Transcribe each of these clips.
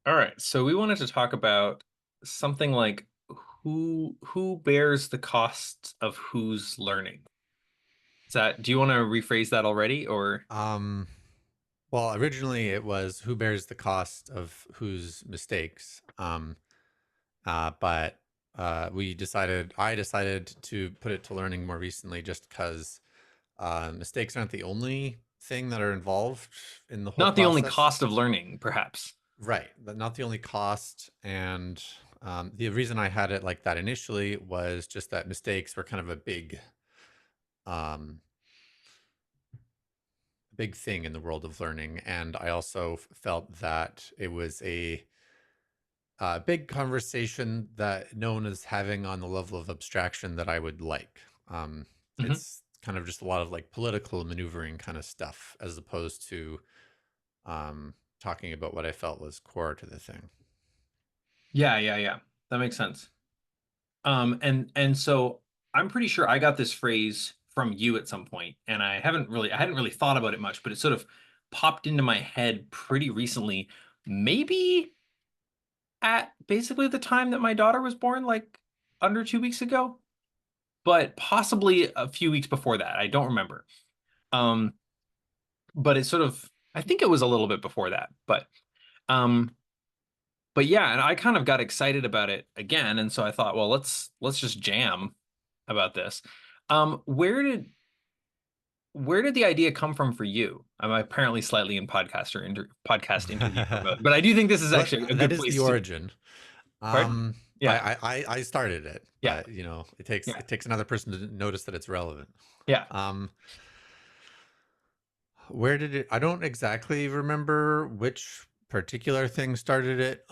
All right, so we wanted to talk about something like who bears the cost of who's learning. Do you want to rephrase that already or Um, well, originally it was who bears the cost of whose mistakes. But I decided to put it to learning more recently just because mistakes aren't the only thing that are involved in the whole not the only process. cost of learning, perhaps? Right. But not the only cost. And the reason I had it like that initially was just that mistakes were kind of um, big thing in the world of learning. And I also felt that it was a big conversation that no one is having on the level of abstraction that I would like. Hmm. It's kind of just a lot of like political maneuvering kind of stuff, as opposed to talking about what I felt was core to the thing. Yeah, yeah, yeah. That makes sense. And so I'm pretty sure I got this phrase from you at some point, and I hadn't really thought about it much, but it sort of popped into my head pretty recently, maybe at basically the time that my daughter was born, like under 2 weeks ago, but possibly a few weeks before that. I don't remember. Um, but it sort of, I think it was a little bit before that, um, but yeah, and I kind of got excited about it again, and so I thought, well, let's just jam about this. Um, where did where did the idea come from for you? I'm apparently slightly in podcast interview mode, but I do think this is Well, actually a that good is the place to. origin. Pardon? Yeah, I started it, yeah, but you know, it takes yeah, it takes another person to notice that it's relevant. yeah. Um, where did it? I don't exactly remember which particular thing started it.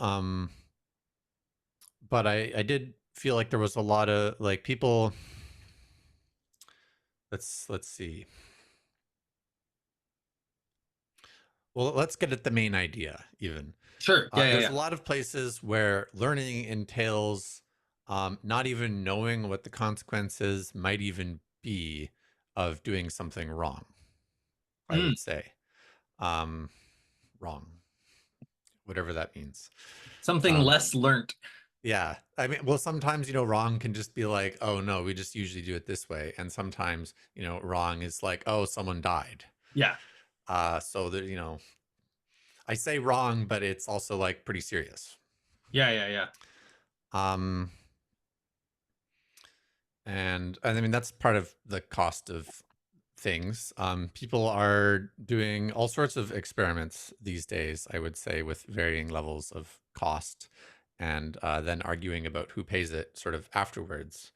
But I did feel like there was a lot of like people. Let's see. Well, let's get at the main idea. Even Sure. Yeah, yeah, there's a yeah. lot of places where learning entails not even knowing what the consequences might even be of doing something wrong. I Mm, would say um, wrong, whatever that means. something Um, less learnt. yeah, I mean, well, sometimes wrong can just be like, oh no, we just usually do it this way, and sometimes wrong is like, oh, someone died. Yeah, So that I say wrong, but it's also like pretty serious. yeah, yeah, yeah. Um, and I mean that's part of the cost of things. People are doing all sorts of experiments these days, I would say, with varying levels of cost, and then arguing about who pays it sort of afterwards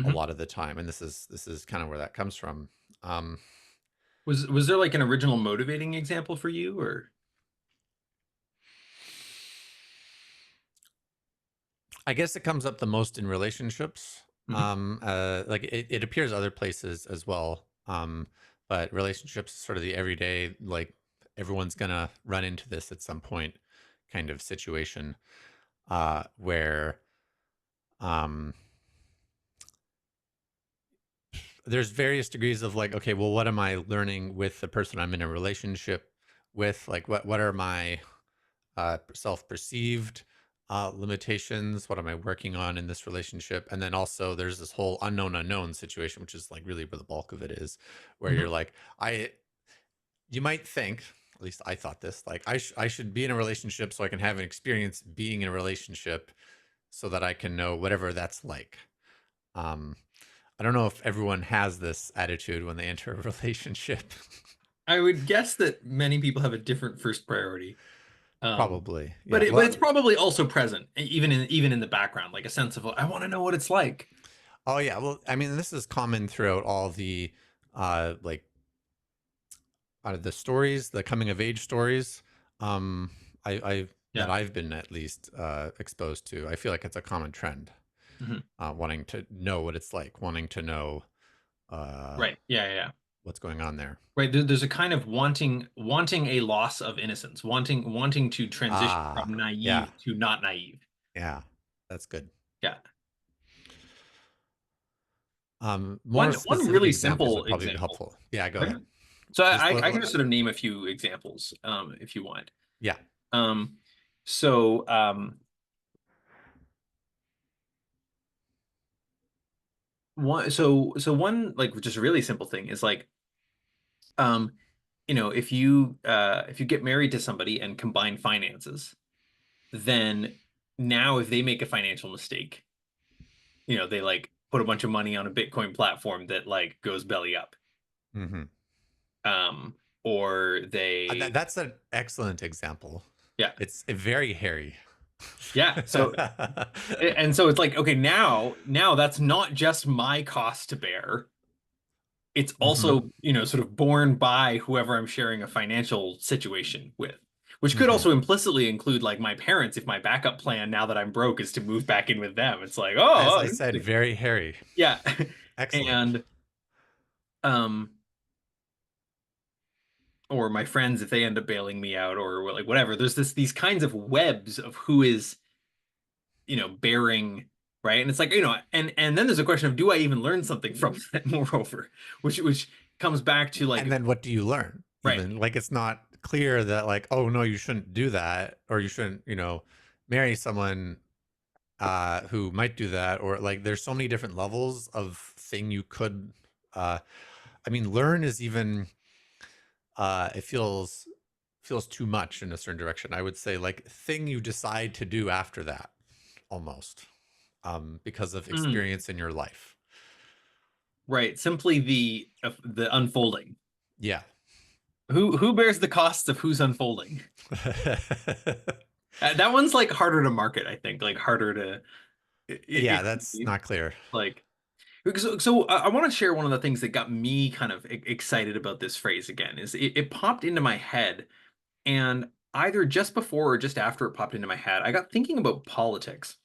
a Hmm. lot of the time. And this is kind of where that comes from. Um, Was there like an original motivating example for you, or? I guess it comes up the most in relationships. Mhm. Like it appears other places as well. But relationships is sort of the everyday, like everyone's gonna run into this at some point kind of situation, where um, there's various degrees of like, okay, well, what am I learning with the person I'm in a relationship with? Like, what are my self-perceived limitations? What am I working on in this relationship? And then also there's this whole unknown unknown situation, which is like really where the bulk of it is, where you're Mhm. like, you might think, at least I thought this, like I should be in a relationship so I can have an experience being in a relationship so that I can know whatever that's like. Um, I don't know if everyone has this attitude when they enter a relationship. I would guess that many people have a different first priority. Um, Probably, but yeah. but it's Well, probably also present, even in the background, like a sense of I want to know what it's like. oh yeah. Well, I mean, this is common throughout all the like the stories, the coming of age stories, um, I that Yeah. I've been at least exposed to. I feel like it's a common trend, Hmm. wanting to know what it's like, wanting to know uh, Right. Yeah, yeah, yeah. what's going on there. Right. There's a kind of wanting a loss of innocence, wanting to transition Ah, from yeah, naive to not naive. yeah, that's good. Yeah. More One specific really examples simple would probably be example. helpful. Yeah, go ahead. Pardon? So Just I can just sort of name a few examples, if you want. yeah. Um, So one like just really simple thing is like um if you get married to somebody and combine finances, then now if they make a financial mistake, they like put a bunch of money on a Bitcoin platform that like goes belly up. Hmm. Um, or they That's an excellent example. yeah. It's very hairy. Yeah. So it's like, okay, now that's not just my cost to bear. It's Hmm. also, sort of borne by whoever I'm sharing a financial situation with, which could Hmm. also implicitly include like my parents if my backup plan now that I'm broke is to move back in with them. It's like, As oh, I said, very hairy. yeah. Excellent. And um or my friends if they end up bailing me out or like whatever. There's these kinds of webs of who is, bearing, right? And it's like, and then there's a question of do I even learn something from that moreover, which comes back to And like, then what do you learn? right. Even like it's not clear that like, oh no, you shouldn't do that, or you shouldn't, marry someone who might do that, or like there's so many different levels of thing you could uh I mean, learn is even it feels too much in a certain direction. I would say like thing you decide to do after that almost because of Mm, experience in your life. right. Simply the unfolding. Yeah. Who bears the costs of who's unfolding? That one's like harder to market, I think, like harder to Yeah, that's not clear. like so I want to share one of the things that got me kind of excited about this phrase again is it popped into my head. And either just before or just after it popped into my head, I got thinking about politics.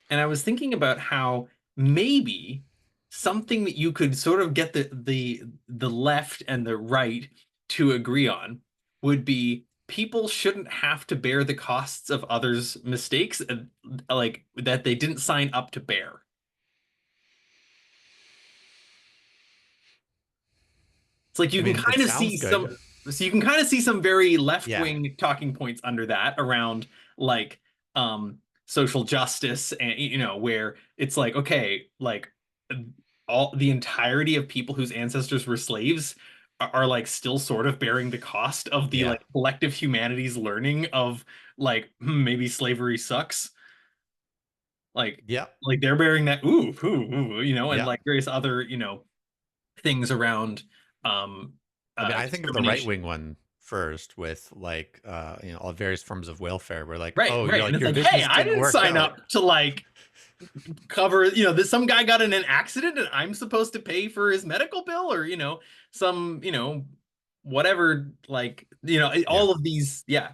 And I was thinking about how maybe something that you could sort of get the left and the right to agree on would be people shouldn't have to bear the costs of others' mistakes, like that they didn't sign up to bear. It's like you I can mean, it kind of see sounds good. some, so you can kind of see some very Yeah. left-wing talking points under that around like social justice and where it's like okay, like all the entirety of people whose ancestors were slaves are like still sort of bearing the cost of the Yeah. like collective humanities learning of like maybe slavery sucks. Like Yeah. like they're bearing that and Yeah. like various other, things around I mean, I think of the right discrimination. wing one first with like all various forms of welfare where like, Right, oh, you're right. And like it's your like, hey, business I didn't didn't work sign out. up to like cover, that some guy got in an accident and I'm supposed to pay for his medical bill or, some, whatever, like, Yeah. all of these. Yeah.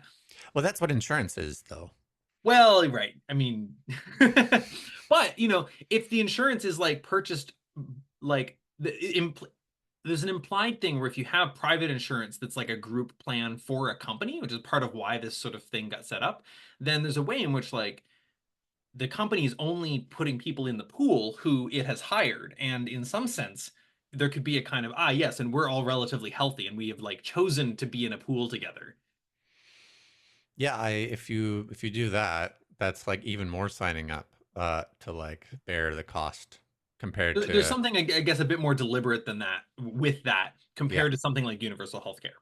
Well, that's what insurance is though. Well, right. I mean, but, if the insurance is like purchased, like there's an implied thing where if you have private insurance that's like a group plan for a company, which is part of why this sort of thing got set up, then there's a way in which like the company is only putting people in the pool who it has hired. And in some sense, there could be a kind of, yes, and we're all relatively healthy and we have like chosen to be in a pool together. Yeah, I if you do that, that's like even more signing up to like bear the cost compared There's to something, I guess, a bit more deliberate than that with that yeah. compared to something like universal healthcare.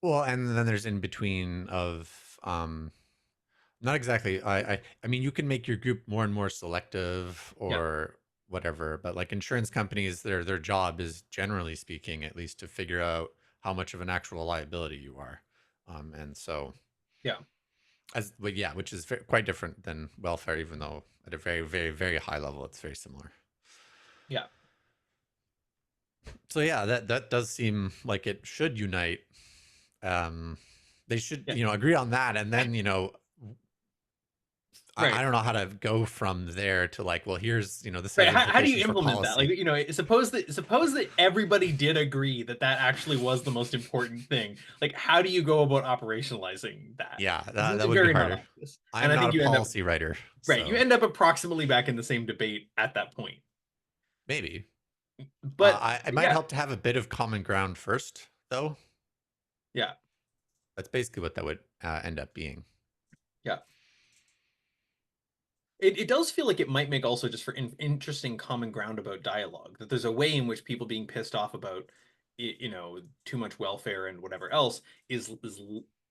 Well, and then there's in between of not exactly I mean you can make your group more and more selective Yeah. or whatever, but like insurance companies their job is generally speaking at least to figure out how much of an actual liability you are. And so Yeah. as but yeah, which is quite different than welfare, even though at a very, very, very high level, it's very similar. Yeah. So yeah, that does seem like it should unite. Um, they should, Yeah. agree on that, and then I Right. don't know how to go from there to like, well, here's this Right. has How do you implications for implement that? Like, policy. suppose that everybody did agree that that actually was the most important thing. Like, how do you go about operationalizing that? Yeah, This that is would be very not harder. obvious. And I'm I not think a you end up policy writer, right. You so end up approximately back in the same debate at that point. maybe But it might yeah, help to have a bit of common ground first, though. yeah, That's basically what that would end up being. Yeah. It does feel like it might make also just for interesting common ground about dialogue, that there's a way in which people being pissed off about too much welfare and whatever else is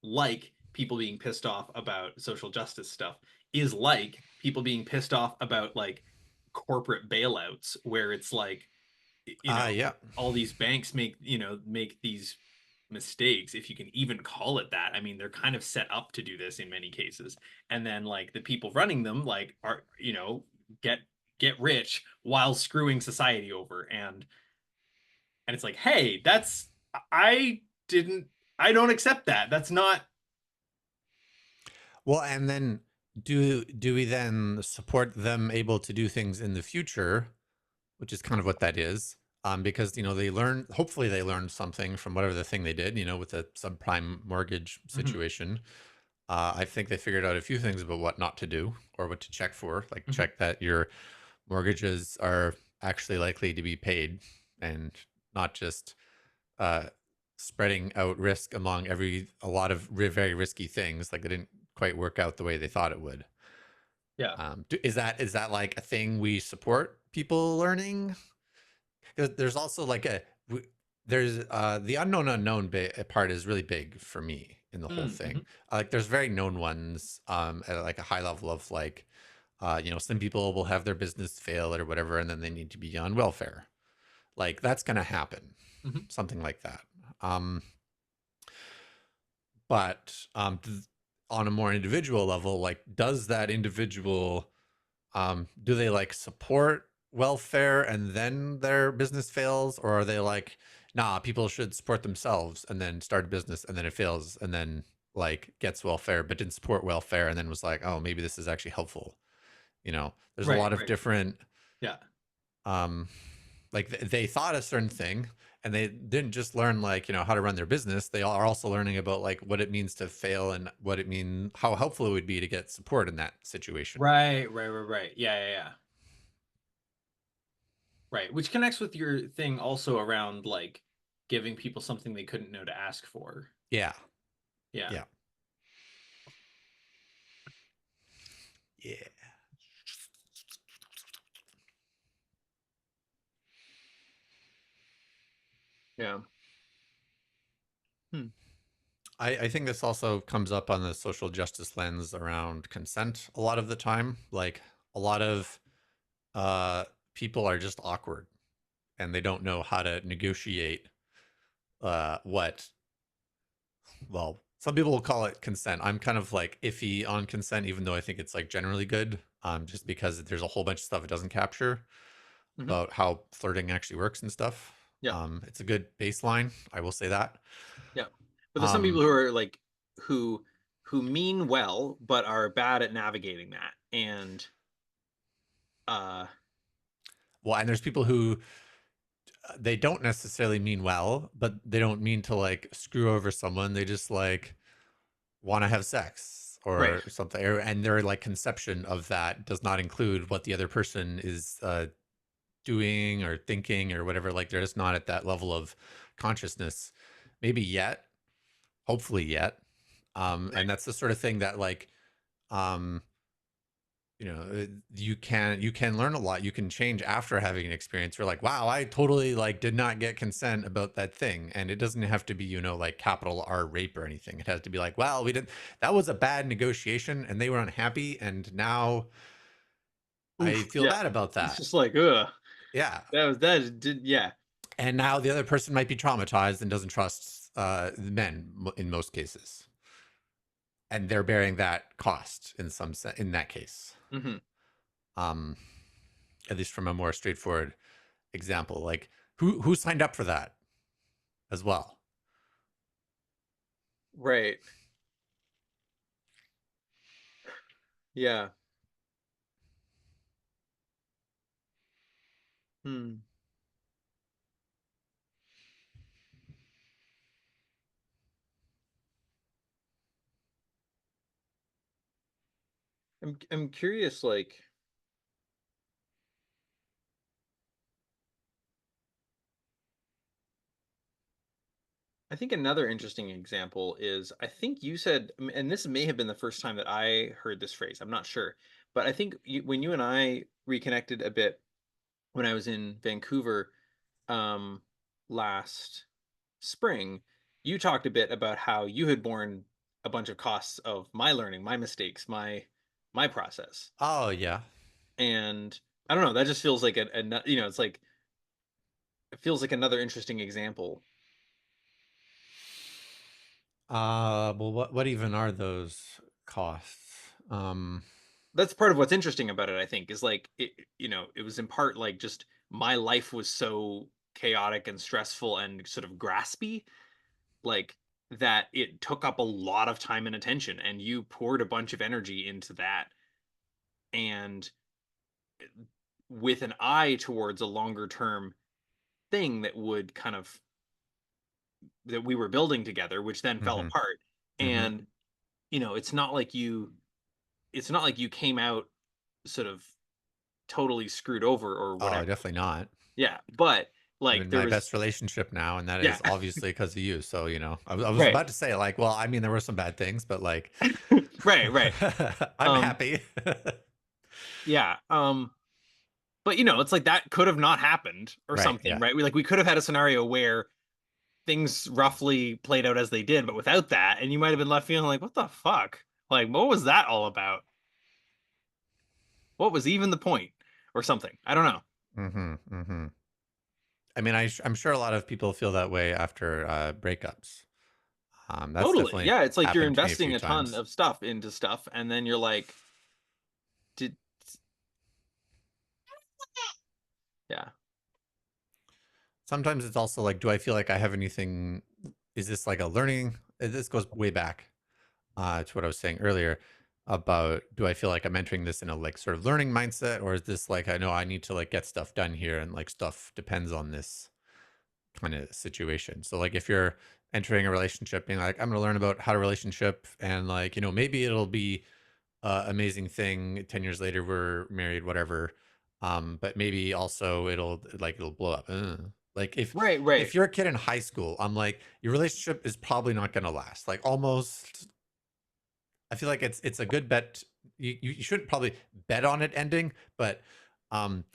like people being pissed off about social justice stuff, is like people being pissed off about like corporate bailouts, where it's like, Yeah. all these banks make these mistakes, if you can even call it that. I mean, they're kind of set up to do this in many cases. And then like the people running them like are, get get rich while screwing society over. And it's like, hey, that's I didn't I don't accept that. That's not Well, and then do we then support them able to do things in the future, which is kind of what that is? Because they learn. Hopefully, they learned something from whatever the thing they did. With the subprime mortgage Mhm, situation. I think they figured out a few things about what not to do or what to check for. Like mhm. check that your mortgages are actually likely to be paid, and not just uh, spreading out risk among a lot of very risky things. Like they didn't quite work out the way they thought it would. Yeah. Is that like a thing we support people learning? 'Cause there's also like there's the unknown part is really big for me in the whole thing. Mhm. Like there's very known ones at like a high level of like some people will have their business fail or whatever, and then they need to be on welfare. Like that's gonna happen, Mhm. something like that. Um, but on a more individual level, like does that individual do they like support welfare and then their business fails, or are they like, nah, people should support themselves and then start a business and then it fails and then like gets welfare but didn't support welfare and then was like, oh, maybe this is actually helpful. There's a Right, lot of right. different Yeah. um like they thought a certain thing and they didn't just learn like how to run their business. They are also learning about like what it means to fail and what it mean how helpful it would be to get support in that situation. Right, right, right, right. Yeah, yeah, yeah. Right, which connects with your thing also around like giving people something they couldn't know to ask for. Yeah. Yeah. Yeah. Yeah. Yeah. Hmm. I think this also comes up on the social justice lens around consent a lot of the time. Like a lot of uh, people are just awkward and they don't know how to negotiate what, well, some people will call it consent. I'm kind of like iffy on consent, even though I think it's like generally good, just because there's a whole bunch of stuff it doesn't capture Hmm. about how flirting actually works and stuff. Yeah. It's a good baseline. I will say that. Yeah. But there's some people Um, who are like who who mean well but are bad at navigating that. And uh well, and there's people who they don't necessarily mean well, but they don't mean to like screw over someone. They just like want to have sex right. or something, and their like conception of that does not include what the other person is doing or thinking or whatever. Like they're just not at that level of consciousness, maybe yet, hopefully yet. And Right. that's the sort of thing that like um, you can learn a lot. You can change after having an experience. You're like, wow, I totally like did not get consent about that thing. And it doesn't have to be like capital R rape or anything. It has to be like, well, we did, that was a bad negotiation and they were unhappy and now I Oof. feel Yeah. bad about It's that. just like, ugh. Yeah. That did, yeah. And now the other person might be traumatized and doesn't trust the men in most cases, and they're bearing that cost in some in that case. Hmm. um at least from a more straightforward example, like who signed up for that as well. Right. Yeah. Hmm. I'm curious, like, I think another interesting example is I think you said, and this may have been the first time that I heard this phrase. I'm not sure, but I think when you and I reconnected a bit when I was in Vancouver um, last spring, you talked a bit about how you had borne a bunch of costs of my learning, my mistakes, my process, Oh yeah. and I don't know. That just feels like it's like it feels like another interesting example. Well, what even are those costs? That's part of what's interesting about it, I think, is like it was in part like just my life was so chaotic and stressful and sort of graspy, like that it took up a lot of time and attention, and you poured a bunch of energy into that, and with an eye towards a longer term thing that would kind of that we were building together, which then fell hmm apart. hmm And it's not like you came out sort of totally screwed over or Oh, whatever. definitely not. Yeah, but I'm like in there my was best relationship now, and that yeah, is obviously because of you. So, I was right. about to say, like, well, I mean, there were some bad things, but like, Right, right. I'm Um happy. yeah, but it's like that could have not happened or Right. something, Yeah. right? We could have had a scenario where things roughly played out as they did, but without that, and you might have been left feeling like, what the fuck? Like, what was that all about? What was even the point? Or something. I don't know. hmm I mean, I'm sure a lot of people feel that way after breakups. That's Totally. definitely Yeah, it's like you're happened to me a investing few a ton times. of stuff into stuff, and then you're like, did yeah. Sometimes it's also like, do I feel like I have anything? Is this like a learning? This goes way back to what I was saying earlier about, do I feel like I'm entering this in a like sort of learning mindset, or is this like, I know I need to like get stuff done here and like stuff depends on this kind of situation. So like if you're entering a relationship being like, I'm going to learn about how to relationship, and like, maybe it'll be amazing thing 10 years later we're married, whatever, but maybe also it'll blow up. Like Right, if right. you're a kid in high school, I'm like, your relationship is probably not going to last, like almost. I feel like it's a good bet. You shouldn't probably bet on it ending, but um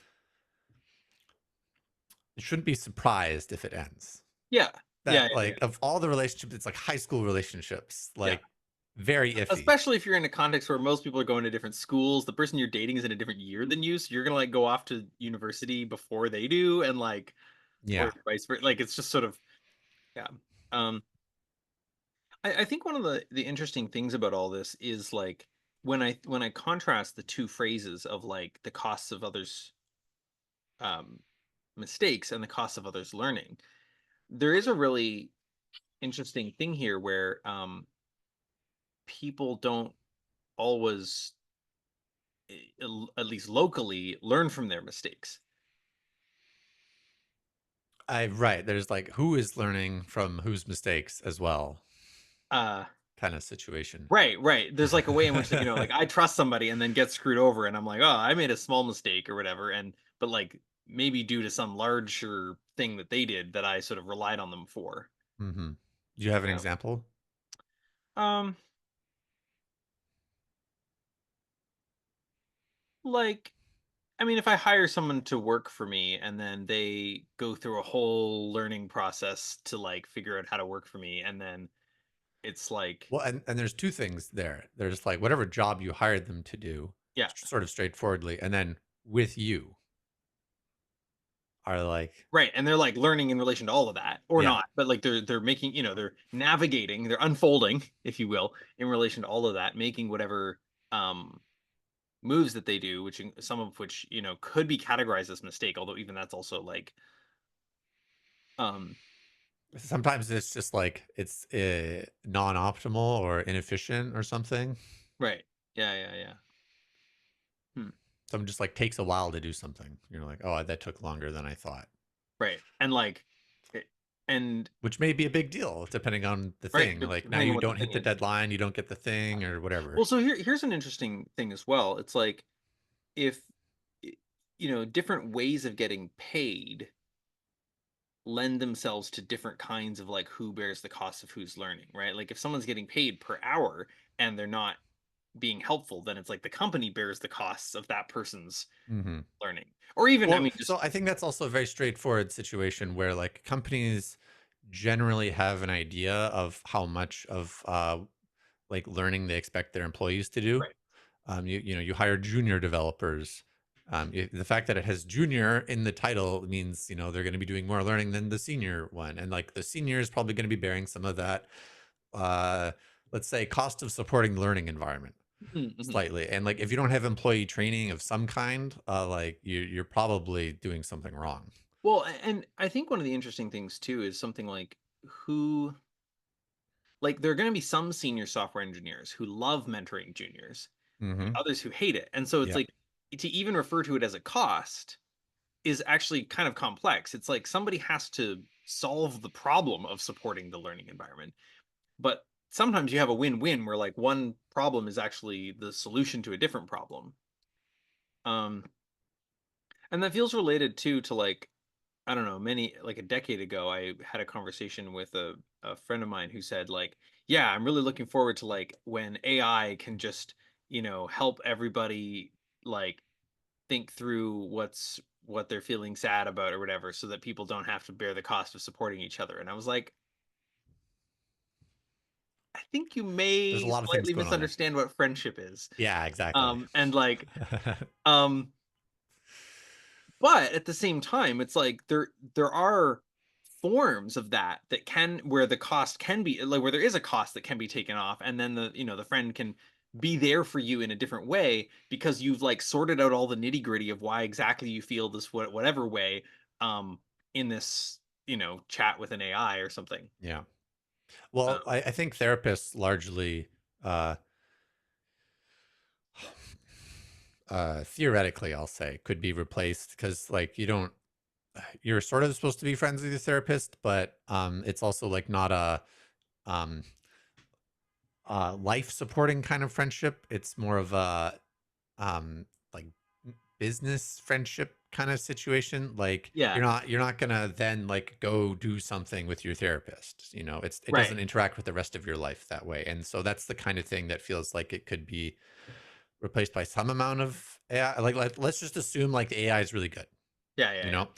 you shouldn't be surprised if it ends. Yeah. Yeah, That yeah, yeah. like of all the relationships, it's like high school relationships, Yeah. like very iffy. Especially if you're in a context where most people are going to different schools, the person you're dating is in a different year than you, so you're gonna like go off to university before they do, and like, or Yeah. vice versa. Like it's just sort of yeah. Um, I think one of the interesting things about all this is like when I contrast the two phrases of like the costs of others' um, mistakes and the costs of others' learning, there is a really interesting thing here where people don't always, at least locally, learn from their mistakes. I right. There's like, who is learning from whose mistakes as well, Uh, kind of situation. right, right. There's like a way in which that like I trust somebody and then get screwed over, and I'm like, oh, I made a small mistake or whatever, and but like maybe due to some larger thing that they did that I sort of relied on them for. hmm Do you have an Yeah. example? Um, like I mean, if I hire someone to work for me and then they go through a whole learning process to like figure out how to work for me, and then it's like, Well, and there's two things there. There's like whatever job you hired them to do, yeah, sort of straightforwardly, and then with you are like, right, and they're like learning in relation to all of that, or yeah. not, but like they're making, they're navigating, they're unfolding, if you will, in relation to all of that, making whatever um moves that they do, which some of which could be categorized as mistake, although even that's also like um Sometimes it's just like it's non-optimal or inefficient or something. right, yeah, yeah, yeah. Hmm. Someone just like takes a while to do something. You're like, oh, that took longer than I thought, Right, and like it- and which may be a big deal depending on the right, thing. Like now depending on you what the don't hit thing the is. deadline, you don't get the thing or whatever. Well, so here's an interesting thing as well. It's like if different ways of getting paid lend themselves to different kinds of like who bears the cost of who's learning, right? Like if someone's getting paid per hour and they're not being helpful, then it's like the company bears the costs of that person's Hmm. learning. Or even, I Well, mean, so just I think that's also a very straightforward situation where like companies generally have an idea of how much of like learning they expect their employees to do. right. You know, you hire junior developers. The fact that it has junior in the title means, you know, they're going to be doing more learning than the senior one, and like the senior is probably going to be bearing some of that, uh, let's say, cost of supporting the learning environment Mm-hmm. slightly. And like if you don't have employee training of some kind, like you're probably doing something wrong. Well, and I think one of the interesting things too is something like who, like, there are going to be some senior software engineers who love mentoring juniors and Hmm. others who hate it. And so it's Yeah. like to even refer to it as a cost is actually kind of complex. It's like somebody has to solve the problem of supporting the learning environment. But sometimes you have a win-win where like one problem is actually the solution to a different problem. Um, and that feels related too to like I don't know, many like a decade ago, I had a conversation with a friend of mine who said, like, yeah, I'm really looking forward to like when AI can just, help everybody like think through what they're feeling sad about or whatever, so that people don't have to bear the cost of supporting each other. And I was like, I think you There's a may lot of things slightly going on there. misunderstand what friendship is. Yeah, exactly. And like, um, but at the same time, it's like there are forms of that that can where the cost can be like where there is a cost that can be taken off, and then the friend can be there for you in a different way because you've like sorted out all the nitty gritty of why exactly you feel this whatever way um in this chat with an AI or something. Yeah. Um, Well, I think therapists largely, uh, theoretically, I'll say, could be replaced because, like, you're sort of supposed to be friends with your therapist, but it's also like not um, life supporting kind of friendship. It's more of a like business friendship kind of situation. Like yeah, you're not gonna then like go do something with your therapist. You know, it right. doesn't interact with the rest of your life that way. And so that's the kind of thing that feels like it could be replaced by some amount of AI. Like let's just assume like the AI is really good. Yeah, yeah, You yeah. know,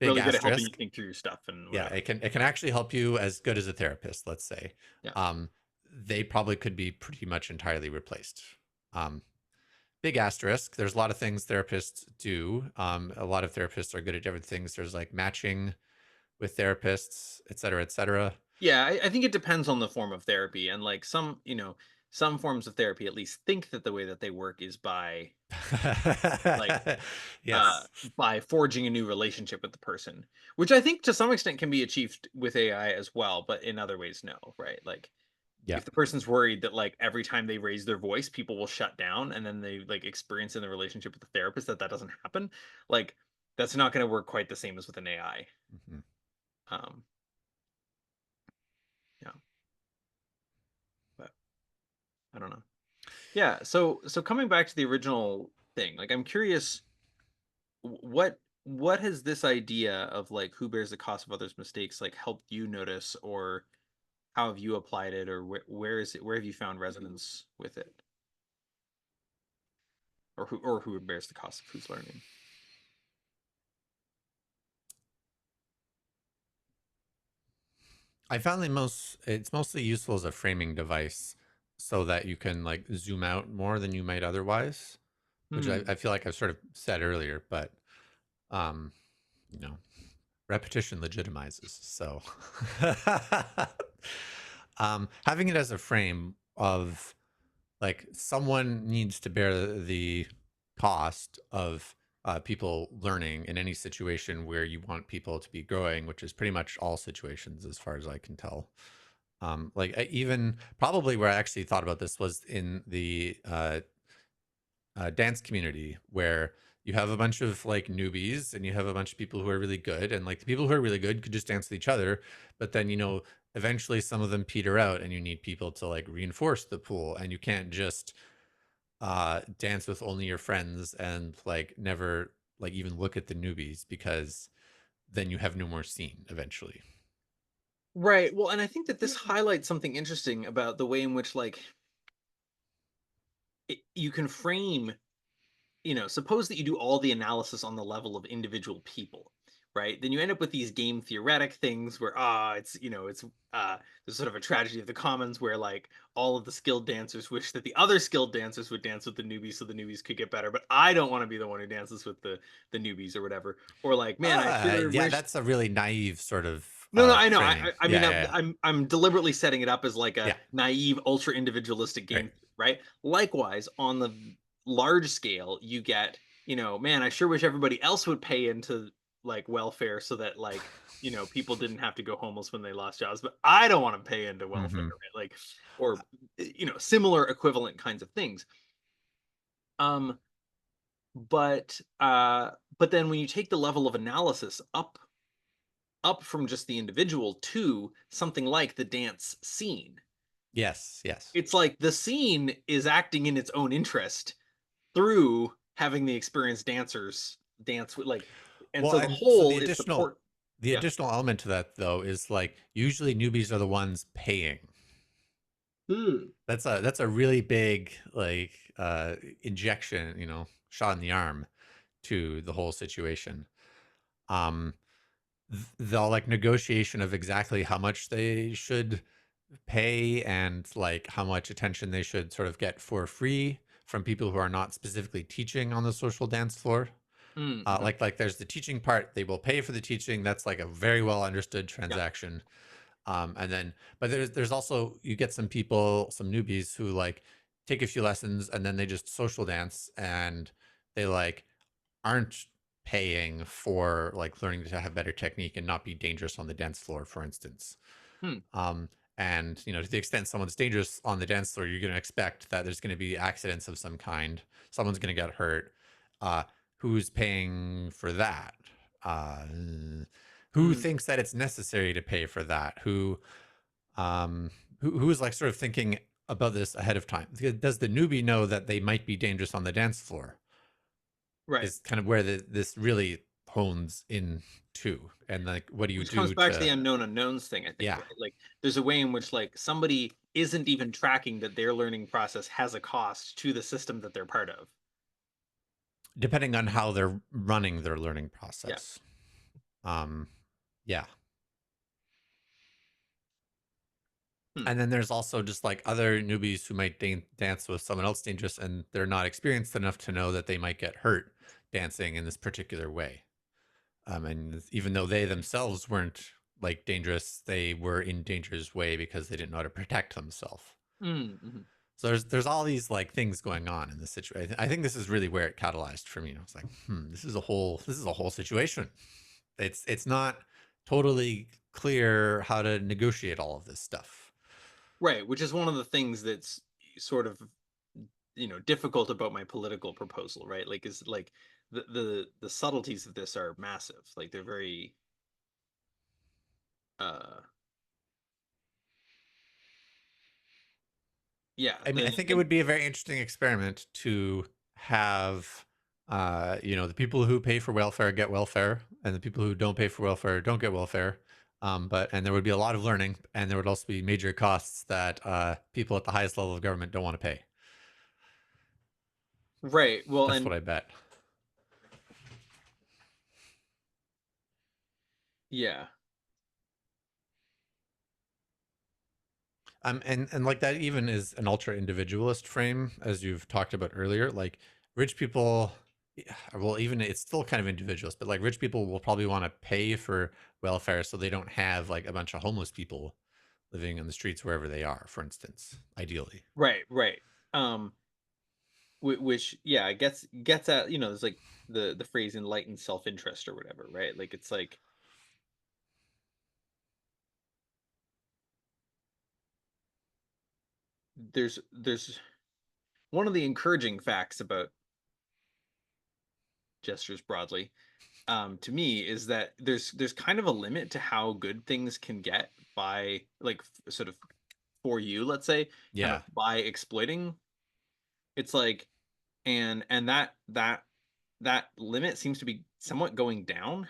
big Really good at helping you asterisk. think through your stuff and Yeah, whatever. it can actually help you as good as a therapist, let's say. Yeah. Um, they probably could be pretty much entirely replaced. Um, big asterisk. There's a lot of things therapists do. A lot of therapists are good at different things. There's like matching with therapists, et cetera, et cetera. Yeah, I think it depends on the form of therapy, and like some forms of therapy at least think that the way that they work is like uh Yes. by forging a new relationship with the person, which I think to some extent can be achieved with AI as well, but in other ways no, right? Like Yeah. if the person's worried that like every time they raise their voice people will shut down and then they like experience in the relationship with the therapist that doesn't happen, like that's not going to work quite the same as with an AI. Mhm. Um yeah, but I don't know. Yeah, so coming back to the original thing, like I'm curious what has this idea of like who bears the cost of others' mistakes like helped you notice, or how have you applied it, or where have you found resonance with it, or who bears the cost of who's learning? I found it's mostly useful as a framing device so that you can like zoom out more than you might otherwise, which Hmm. I feel like I've sort of said earlier, but um, you know, repetition legitimizes. So having it as a frame of like someone needs to bear the cost of people learning in any situation where you want people to be growing, which is pretty much all situations as far as I can tell. Like even probably where I actually thought about this was in the dance community where you have a bunch of like newbies and you have a bunch of people who are really good, and like the people who are really good could just dance with each other, but then eventually some of them peter out and you need people to like reinforce the pool, and you can't just dance with only your friends and like never like even look at the newbies because then you have no more scene eventually. Right. Well, and I think that this highlights something interesting about the way in which you can frame, suppose that you do all the analysis on the level of individual people, right? Then you end up with these game theoretic things where there's sort of a tragedy of the commons where like all of the skilled dancers wish that the other skilled dancers would dance with the newbies so the newbies could get better, but I don't want to be the one who dances with the newbies or whatever. Or like, man, I sure Yeah, wish. that's a really naive sort of No, no, I know. I, framing. I I mean, Yeah, I'm, yeah, yeah. I'm deliberately setting it up as like a Yeah, naive, ultra individualistic right. game, right? Likewise, on the large scale, you get, man, I sure wish everybody else would pay into like welfare so that people didn't have to go homeless when they lost jobs, but I don't want to pay into welfare, Hmm. right? Like, or similar equivalent kinds of things. Um, but then when you take the level of analysis up from just the individual to something like the dance scene. Yes, yes. It's like the scene is acting in its own interest through having the experienced dancers dance with and Well, so the and so whole is support. the Yeah. additional element to that though is like usually newbies are the ones paying. Hmm. That's a really big like injection, shot in the arm to the whole situation. Um the like negotiation of exactly how much they should pay and like how much attention they should sort of get for free from people who are not specifically teaching on the social dance floor. Mm-hmm. Like there's the teaching part, they will pay for the teaching. That's like a very well understood Yeah. transaction. And then, but there's also you get some people, some newbies who like take a few lessons and then they just social dance and they like aren't paying for like learning to have better technique and not be dangerous on the dance floor, for instance. Hmm. Um, and to the extent someone's dangerous on the dance floor, you're going to expect that there's going to be accidents of some kind. Someone's going to get hurt. Uh, who's paying for that? Uh, who Mm. thinks that it's necessary to pay for that? Um, who is like sort of thinking about this ahead of time? Does the newbie know that they might be dangerous on the dance floor? Right. Is kind of where this really hones in to, and like, what do you Which comes do back to the to? unknown unknowns thing, I think, Yeah, right? Like there's a way in which like somebody isn't even tracking that their learning process has a cost to the system that they're part of. depending on how they're running their learning Yeah. process. Um, yeah. Hmm. And then there's also just like other newbies who might dance with someone else dangerous and they're not experienced enough to know that they might get hurt dancing in this particular way. And even though they themselves weren't like dangerous, they were in danger's way because they didn't know how to protect themselves. Mm-hmm. So there's all these like things going on in this situation. I think this is really where it catalyzed for me. I was like, this is a whole situation. It's not totally clear how to negotiate all of this stuff. Right, which is one of the things that's sort of difficult about my political proposal, right? Like is like the subtleties of this are massive. Like they're very uh yeah, I mean, I think it would be a very interesting experiment to have, the people who pay for welfare get welfare, and the people who don't pay for welfare don't get welfare. And there would be a lot of learning, and there would also be major costs that people at the highest level of government don't want to pay. right. Well, That's and what I bet. yeah. And like that even is an ultra individualist frame, as you've talked about earlier. Like rich people, yeah, well, even it's still kind of individualist, but like rich people will probably want to pay for welfare so they don't have like a bunch of homeless people living in the streets wherever they are, for instance, ideally. Right, right. Um which yeah, gets at, there's like the phrase enlightened self-interest or whatever, right? Like it's like there's one of the encouraging facts about gestures broadly to me is that there's kind of a limit to how good things can get by like sort of for you, let's say, kind of Yeah. by exploiting. It's like and that limit seems to be somewhat going down.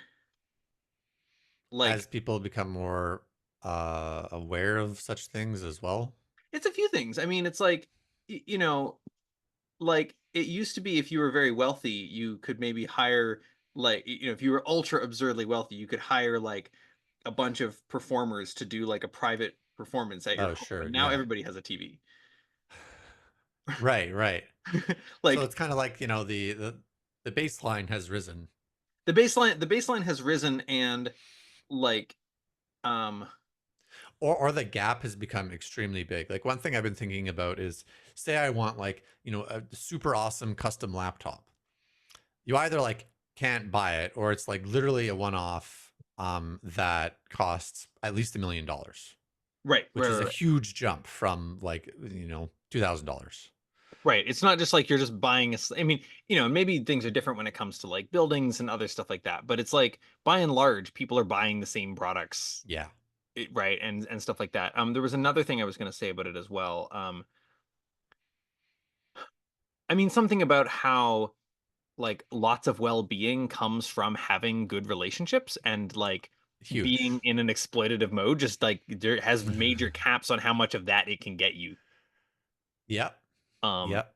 Like As people become more aware of such things as well. it's a few things. I mean, it's like you know, like it used to be if you were very wealthy, you could maybe hire like if you were ultra absurdly wealthy, you could hire like a bunch of performers to do like a private performance at your Oh, home. sure, And now yeah. everybody has a TV. Right, right. So Like it's kind of like, the baseline has risen. the baseline has risen and like um Or the gap has become extremely big. Like one thing I've been thinking about is, say I want like, a super awesome custom laptop. You either like can't buy it, or it's like literally a one-off that costs at least $1 million, right, right, which is right, a right. huge jump from like, $2,000. Right. It's not just like you're just buying I mean, maybe things are different when it comes to like buildings and other stuff like that, but it's like by and large, people are buying the same products, Yeah, right, and stuff like that. There was another thing I was going to say about it as well. I mean, something about how like lots of well-being comes from having good relationships and like being huge. in an exploitative mode, just like there has major caps on how much of that it can get you. Yep, Um, yep.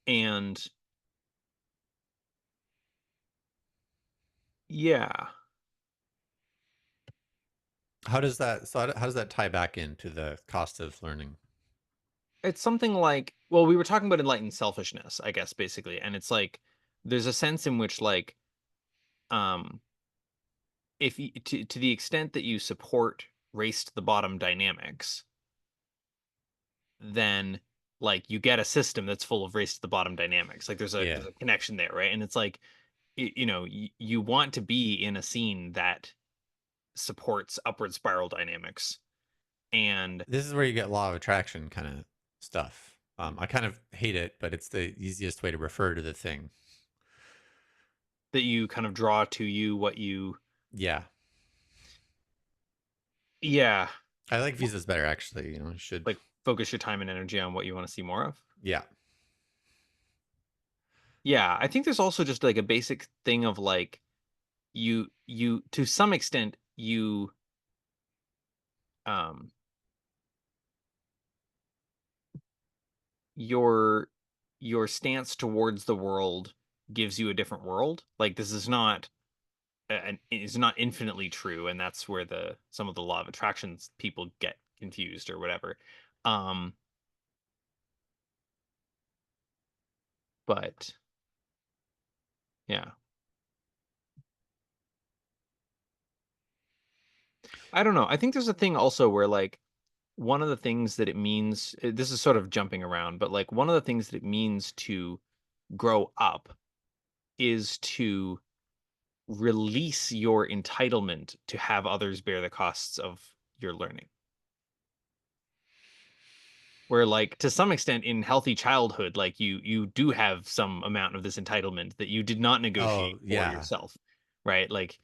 and yeah. How does that tie back into the cost of learning? It's something like, well, we were talking about enlightened selfishness, I guess, basically. And it's like there's a sense in which like um if you, to the extent that you support race to the bottom dynamics, then like you get a system that's full of race to the bottom dynamics. Like there's Yeah. a connection there, right? And it's like you want to be in a scene that supports upward spiral dynamics and This is where you get law of attraction kind of stuff. I kind of hate it, but it's the easiest way to refer to the thing. that you kind of draw to you what you Yeah. yeah, I like visas better, actually. You should. like focus your time and energy on what you want to see more of. Yeah. Yeah, I think there's also just like a basic thing of like you to some extent um your your stance towards the world gives you a different world. Like this is not is not infinitely true, and that's where the some of the law of attractions people get confused or whatever. Um but yeah. I don't know. I think there's a thing also where like one of the things that it means this is sort of jumping around, but like one of the things that it means to grow up is to release your entitlement to have others bear the costs of your learning. Where like to some extent in healthy childhood, like you do have some amount of this entitlement that you did not negotiate Oh, for yeah. yourself, right? Like,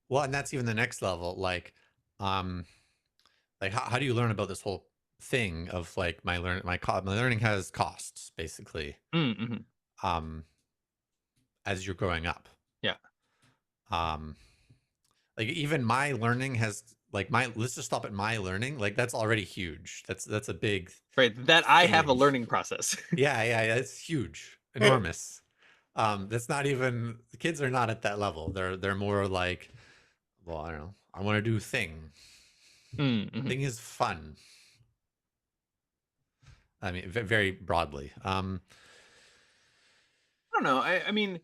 Well, and that's even the next level. Um, how do you learn about this whole thing of like my learning has costs, basically, mhm, um, as you're growing up. yeah, Um, like even my learning has like my let's just stop at my learning. Like that's already huge. That's a big right. That I have a thing. learning process. Yeah, yeah, yeah. It's huge, enormous. That's not even the kids are not at that level. They're more like, well, I don't know. I want to do thing. Mhm. Thing is fun. I mean, very broadly. I don't know. I mean,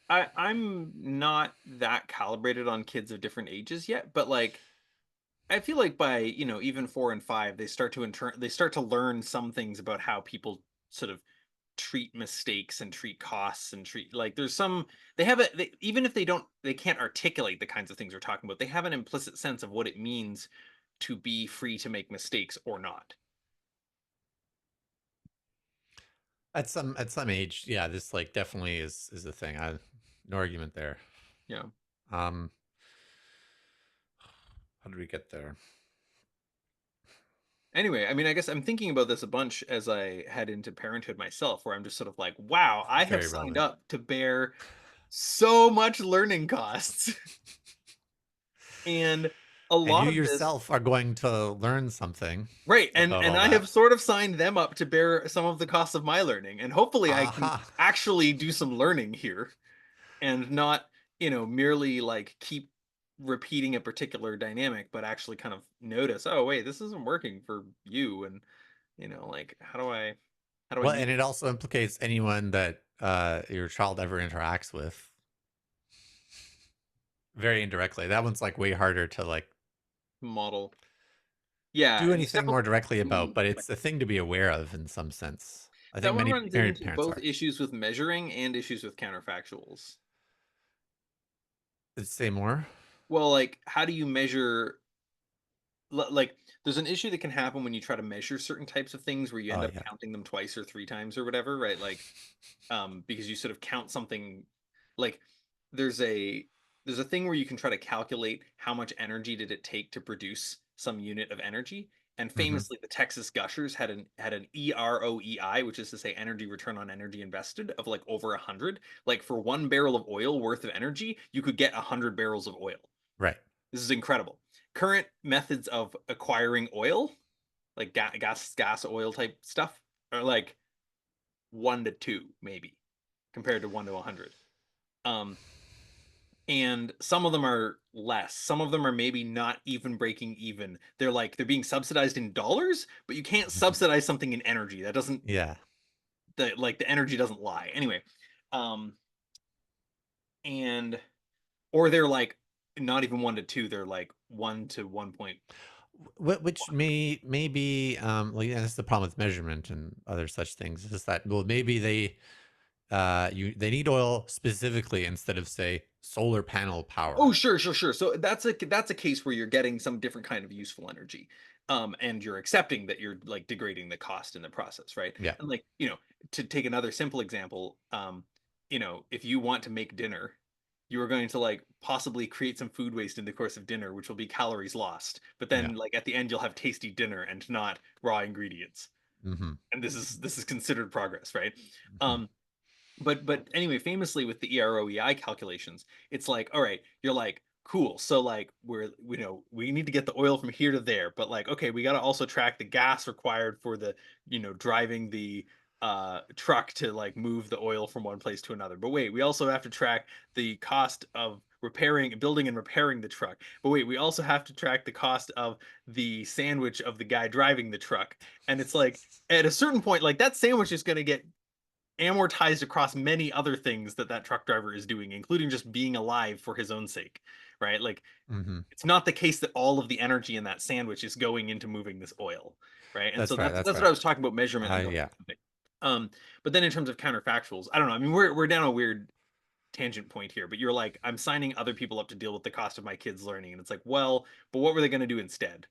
I'm not that calibrated on kids of different ages yet, but like I feel like by, even 4 and 5, they start to learn some things about how people sort of treat mistakes and treat costs and treat like there's some they have even if they can't articulate the kinds of things we're talking about, they have an implicit sense of what it means to be free to make mistakes or not. At some age, yeah, this like definitely is a thing. No argument there. Yeah. Um, how did we get there? Anyway, I mean, I guess I'm thinking about this a bunch as I head into parenthood myself, where I'm just sort of like, wow, I have Very signed relevant. up to bear so much learning costs. And a And lot you of this, yourself are going to learn something right, about and all I have that. sort of signed them up to bear some of the costs of my learning, and hopefully I can Aha. actually do some learning here and not, merely like keep repeating a particular dynamic, but actually kind of notice, oh wait, this isn't working for you, and like how do I Well, use and it also implicates anyone that your child ever interacts with very indirectly. That one's like way harder to like model? Yeah, do there's anything more definitely directly about, two. but it's a thing to be aware of in some sense. I That think one many runs into parents both are. issues with measuring and issues with counterfactuals. Say more. Well, like, how do you measure like there's an issue that can happen when you try to measure certain types of things where you Oh end up yeah. counting them twice or three times or whatever, right? Like because you sort of count something like there's a there's a thing where you can try to calculate how much energy did it take to produce some unit of energy. And Hmm. famously, the Texas Gushers had an EROEI, which is to say energy return on energy invested, of like over 100. Like for 1 barrel of oil worth of energy, you could get 100 barrels of oil. Right. This is incredible. Current methods of acquiring oil, like gas, oil type stuff, are like 1 to 2 maybe compared to 1 to 100. Um, and some of them are less. Some of them are maybe not even breaking even. They're being subsidized in dollars, but you can't Mhm. subsidize something in energy. That doesn't Yeah. the energy doesn't lie. Anyway, um, and or they're like not even 1 to 2. They're like 1 to 1.1. Which may be well, yeah, that's the problem with measurement and other such things is that well maybe they need oil specifically instead of say solar panel Oh, power. sure, sure, sure. So that's a case where you're getting some different kind of useful energy, and you're accepting that you're like degrading the cost in the process, right? Yeah. And like to take another simple example, if you want to make dinner, you are going to like possibly create some food waste in the course of dinner, which will be calories lost. But Yeah. then like at the end, you'll have tasty dinner and not raw ingredients, Hmm. and this is considered progress, right? Hmm. Um, but anyway, famously with the EROEI calculations, it's like, all right, you're like, cool. So like we need to get the oil from here to there, but like, okay, we got to also track the gas required for the, driving the truck to like move the oil from one place to another. But wait, we also have to track the cost of building and repairing the truck. But wait, we also have to track the cost of the sandwich of the guy driving the truck. And it's like at a certain point, like that sandwich is going to get amortized across many other things that truck driver is doing, including just being alive for his own sake, right? Like Hmm. it's not the case that all of the energy in that sandwich is going into moving this oil, right? And so That's right. that's That's that's what I right. was talking about measurement and Yeah. the um but then in terms of counterfactuals, I don't know. I mean, we're down a weird tangent point here, but you're like, I'm signing other people up to deal with the cost of my kids learning, and it's like, well, but what were they going to do instead?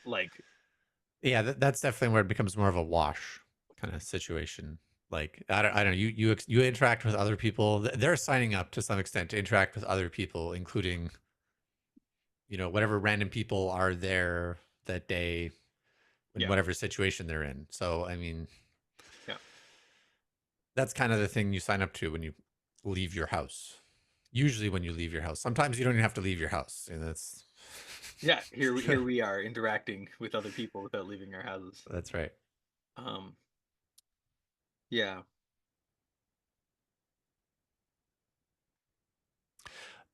Like, Yeah. That's definitely where it becomes more of a wash kind of situation. Like I don't know. You interact with other people. They're signing up to some extent to interact with other people, including whatever random people are there that day in yeah, whatever situation they're in. So, I mean, yeah, that's kind of the thing you sign up to when you leave your house. Usually, when you leave your house. Sometimes you don't even have to leave your house, and that's yeah. Here we are interacting with other people without leaving our houses. that's right. um yeah.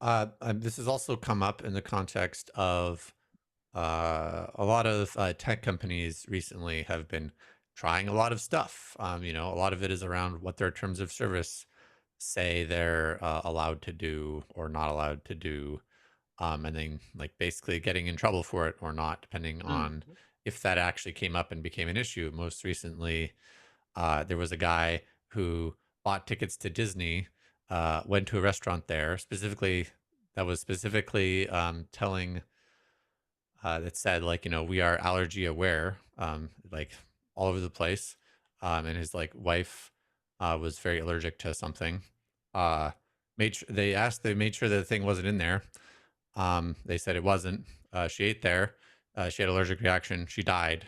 This has also come up in the context of a lot of tech companies recently have been trying a lot of stuff. A lot of it is around what their terms of service say they're allowed to do or not allowed to do, and then like basically getting in trouble for it or not, depending on Mhm. if that actually came up and became an issue. Most recently, there was a guy who bought tickets to Disney, went to a restaurant there, specifically that was specifically telling that said like we are allergy aware, like all over the place, and his like wife was very allergic to something. Uh, they made sure that the thing wasn't in there. They said it wasn't. She ate there. She had allergic reaction. She died.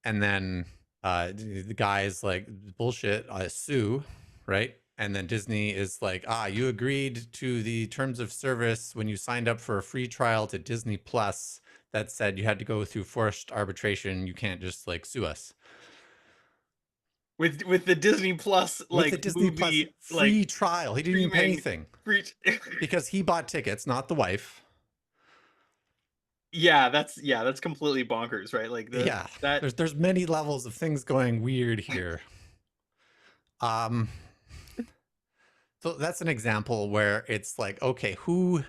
And then the guy's like, bullshit, sue, right? And then Disney is like, you agreed to the terms of service when you signed up for a free trial to Disney Plus that said you had to go through forced arbitration. You can't just like sue us. With the Disney Plus With the like Disney Plus movie like free trial. He didn't even pay streaming anything free because he bought tickets, not the wife. that's completely bonkers, right? Like Yeah. that There's many levels of things going weird here. Um so that's an example where it's like, okay, who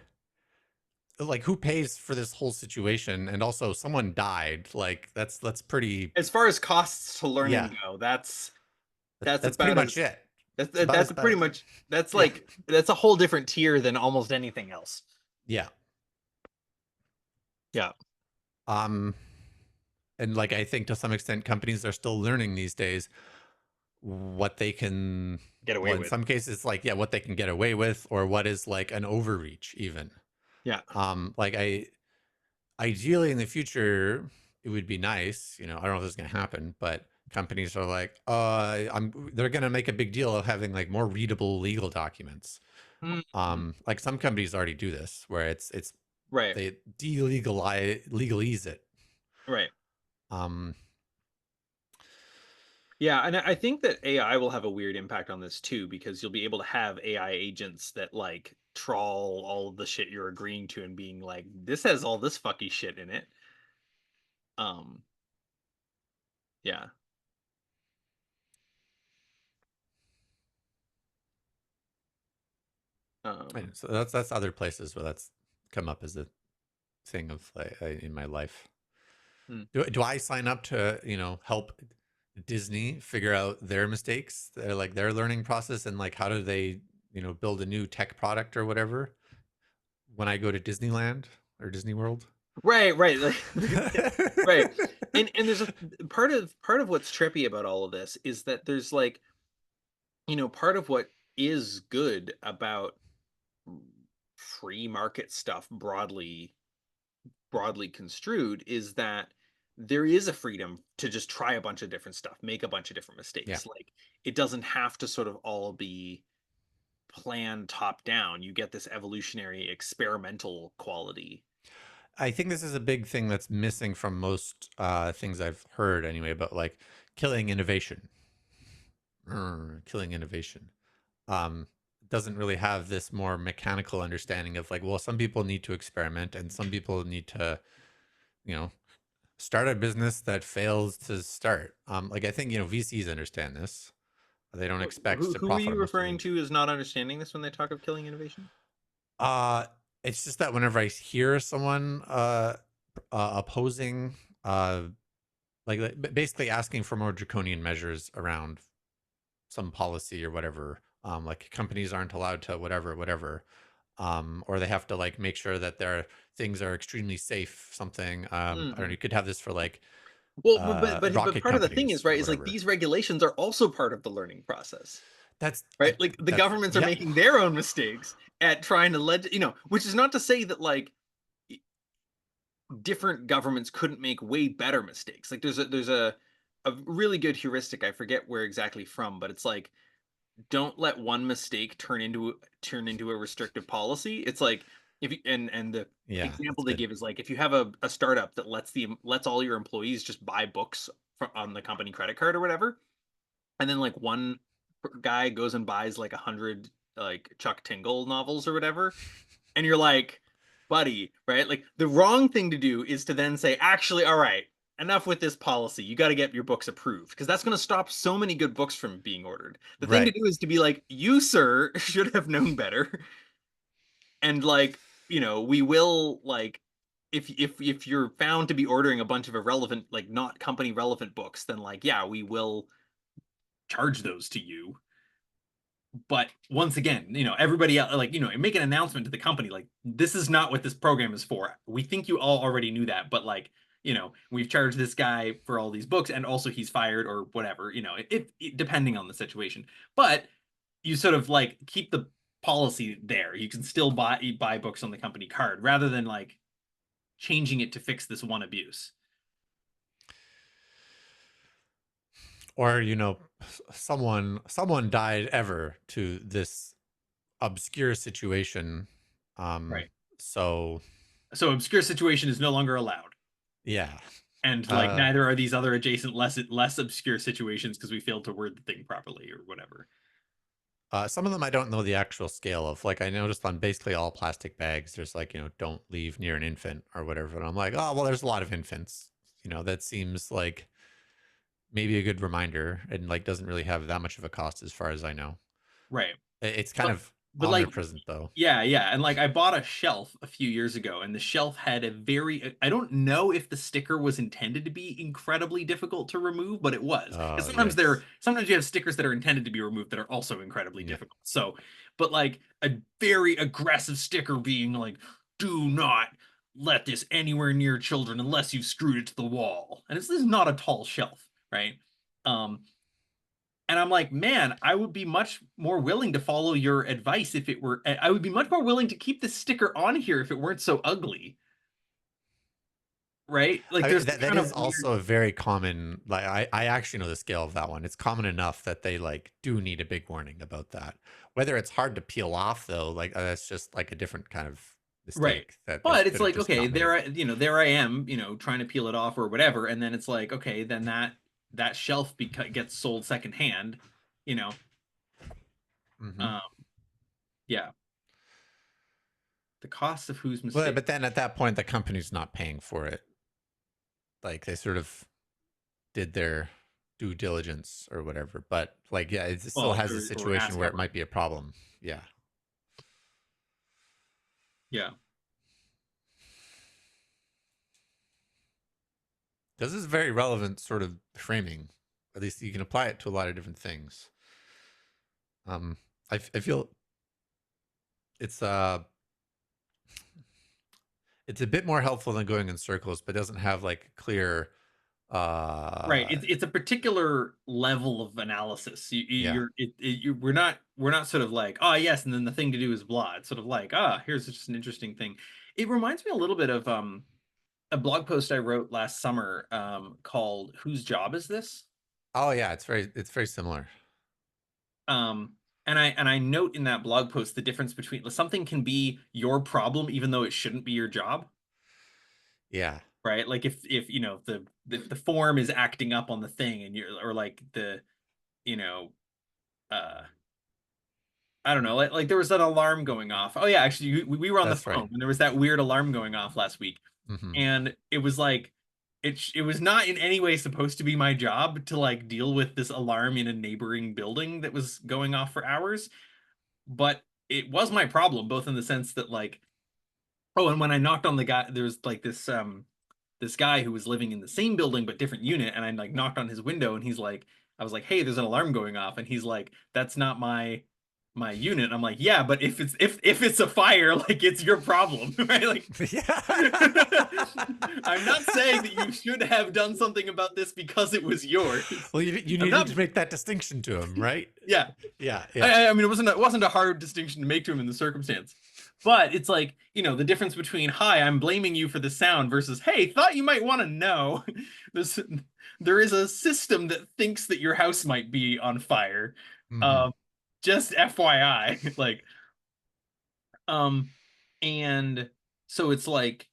pays for this whole situation? And also someone died. Like that's pretty, as far as costs to yeah, learning go, that's that's pretty about much as it. that's It's about that's as pretty bad. much that's Yeah. like that's a whole different tier than almost anything else. Yeah. Yeah. Um and like I think to some extent companies are still learning these days what they can, Get away well, in with. some cases, like, yeah, what they can get away with, or what is like an overreach even. Yeah. Like ideally in the future, it would be nice, I don't know if this is going to happen, but companies are like, they're going to make a big deal of having like more readable legal documents. Mhm. Like some companies already do this where it's Right. they legalese it. Right. um Yeah, and I think that AI will have a weird impact on this too, because you'll be able to have AI agents that like trawl all of the shit you're agreeing to and being like, this has all this fucky shit in it. Um, yeah. and Um, so that's other places where that's come up as a thing of like, in my life. hmm. Do I sign up to, help Disney figure out their mistakes, like their learning process, and like how do they, build a new tech product or whatever when I go to Disneyland or Disney World? Right, right. Like, right. And there's a part of what's trippy about all of this is that there's like, part of what is good about free market stuff broadly construed is that there is a freedom to just try a bunch of different stuff, make a bunch of different Yeah. mistakes. Like it doesn't have to sort of all be planned top down. You get this evolutionary experimental quality. I think this is a big thing that's missing from most things I've heard anyway about like killing innovation. Killing innovation. Doesn't really have this more mechanical understanding of like, well, some people need to experiment and some people need to, you know, start a business that fails to start. Like I think, VCs understand this. They don't expect to Who were profit you on most of referring them. to as not understanding this when they talk of killing innovation? Uh, it's just that whenever I hear someone opposing, basically asking for more draconian measures around some policy or whatever, like companies aren't allowed to whatever, or they have to like make sure that their things are extremely safe. Something, I don't know. Mhm. You could have this for like Well, but rocket part of the thing is, companies right, or is like whatever. these regulations are also part of the learning process. That's Right? Like the that's governments are yeah. making their own mistakes at trying to which is not to say that like different governments couldn't make way better mistakes. Like there's a really good heuristic, I forget where exactly from, but it's like don't let one mistake turn into a restrictive policy. It's like if you, and the Yeah, example that's they good. give is like if you have a startup that lets all your employees just buy books on the company credit card or whatever, and then like one guy goes and buys like 100 like Chuck Tingle novels or whatever, and you're like, buddy, right? Like the wrong thing to do is to then say, actually, all right, enough with this policy. You got to get your books approved because that's going to stop so many good books from being ordered. The thing to Right. do is to be like, you, sir, should have known better. And like, we will like if you're found to be ordering a bunch of irrelevant, like not company relevant books, then like, yeah, we will charge those to you. But once again, everybody else, like, make an announcement to the company, like, this is not what this program is for. We think you all already knew that, but like, we've charged this guy for all these books and also he's fired or whatever, depending on the situation. But you sort of like keep the policy there. You can still buy books on the company card rather than like changing it to fix this one abuse. Or someone died ever to this obscure situation. Right. So So obscure situation is no longer allowed. yeah. And like Uh, neither are these other adjacent less obscure situations because we failed to word the thing properly or whatever. some of them I don't know the actual scale of. Like I noticed on basically all plastic bags, there's like, don't leave near an infant or whatever. And I'm like, oh well, there's a lot of infants. That seems like maybe a good reminder, and like doesn't really have that much of a cost as far as I know. Right. It's kind But of but like omnipresent though. yeah, and like I bought a shelf a few years ago, and the shelf had a very I don't know if the sticker was intended to be incredibly difficult to remove, but it was. And Oh, sometimes yikes. sometimes you have stickers that are intended to be removed that are also incredibly Yeah. difficult. So, but like a very aggressive sticker being like, do not let this anywhere near children unless you've screwed it to the wall. And this is not a tall shelf, right? Um, and I'm like, man, I would be much more willing to follow your advice if it were, I would be much more willing to keep the sticker on here if it weren't so ugly, right? Like there's the That kind of is weird, also a very common, like I actually know the scale of that one. It's common enough that they like do need a big warning about that. Whether it's hard to peel off though, like that's just like a different kind of right. mistake that they But it's could have like, just okay, not made. there I am, trying to peel it off or whatever. And then it's like, okay, then that shelf gets sold secondhand, you know? Hmm. Um, yeah. The cost of whose Well, mistake. but then at that point, the company's not paying for it. Like they sort of did their due diligence or whatever. But like, yeah, it still Well, has a or situation ask where it everyone. might be a problem. Yeah. Yeah. This is very relevant sort of framing. At least you can apply it to a lot of different things. Um, I feel it's it's a bit more helpful than going in circles, but doesn't have like clear Right. uh It's a particular level of analysis. yeah. We're not sort of like, oh yes, and then the thing to do is blah. It's sort of like, here's just an interesting thing. It reminds me a little bit of a blog post I wrote last summer called "Whose Job Is This?" Oh yeah, it's very similar. Um and I note in that blog post the difference between something can be your problem even though it shouldn't be your job, Yeah. right? Like if the form is acting up on the thing and you're or like the you know uh I don't know, like there was an alarm going off. Oh yeah, actually we were on the That's right. phone and there was that weird alarm going off last week. Hmm. And it was like it was not in any way supposed to be my job to like deal with this alarm in a neighboring building that was going off for hours, but it was my problem both in the sense that like oh, and when I knocked on the guy, there was like this guy who was living in the same building but different unit, and I like knocked on his window, and he's like, I was like, hey, there's an alarm going off, and he's like, that's not my unit. And I'm like, yeah, but if it's a fire, like it's your problem, right? Like, Yeah. I'm not saying that you should have done something about this because it was yours. Well, you I'm needed not, to make that distinction to him, right? yeah, Yeah, yeah. I mean, it wasn't a hard distinction to make to him in the circumstance, but it's like the difference between "Hi, I'm blaming you for the sound" versus "Hey, thought you might want to know this there is a system that thinks that your house might be on fire. Hmm. Um, just FYI, like um, and so it's like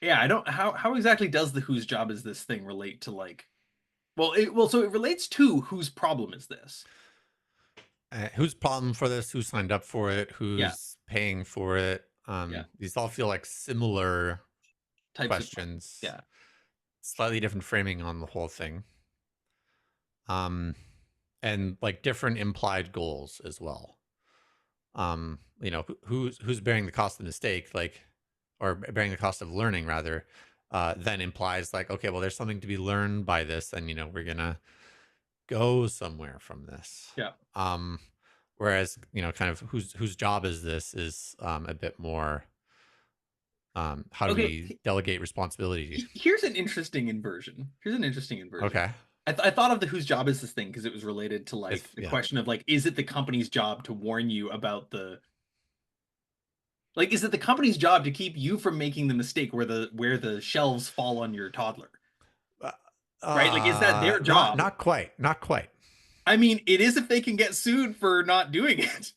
yeah, I don't how exactly does the "whose job is this" thing relate to like so it relates to whose problem is this? Whose problem for this? Who signed up for it? Yeah, Who's paying for it? yeah, These all feel like similar types of questions, yeah. slightly different framing on the whole thing. Um, and like different implied goals as well. Who's bearing the cost of the mistake, like, or bearing the cost of learning rather, then implies like, okay, well, there's something to be learned by this, and we're gonna go somewhere from this. Yeah. Um, whereas kind of whose job is this is a bit more. How do Okay, we delegate responsibility? here's an interesting inversion. Here's an interesting inversion. Okay, I thought of the "whose job is this" thing because it was related to like if the yeah, question of like, is it the company's job to warn you about is it the company's job to keep you from making the mistake where the shelves fall on your toddler? uh, right? Like, is that their Not job? not quite, not quite. I mean, it is if they can get sued for not doing it.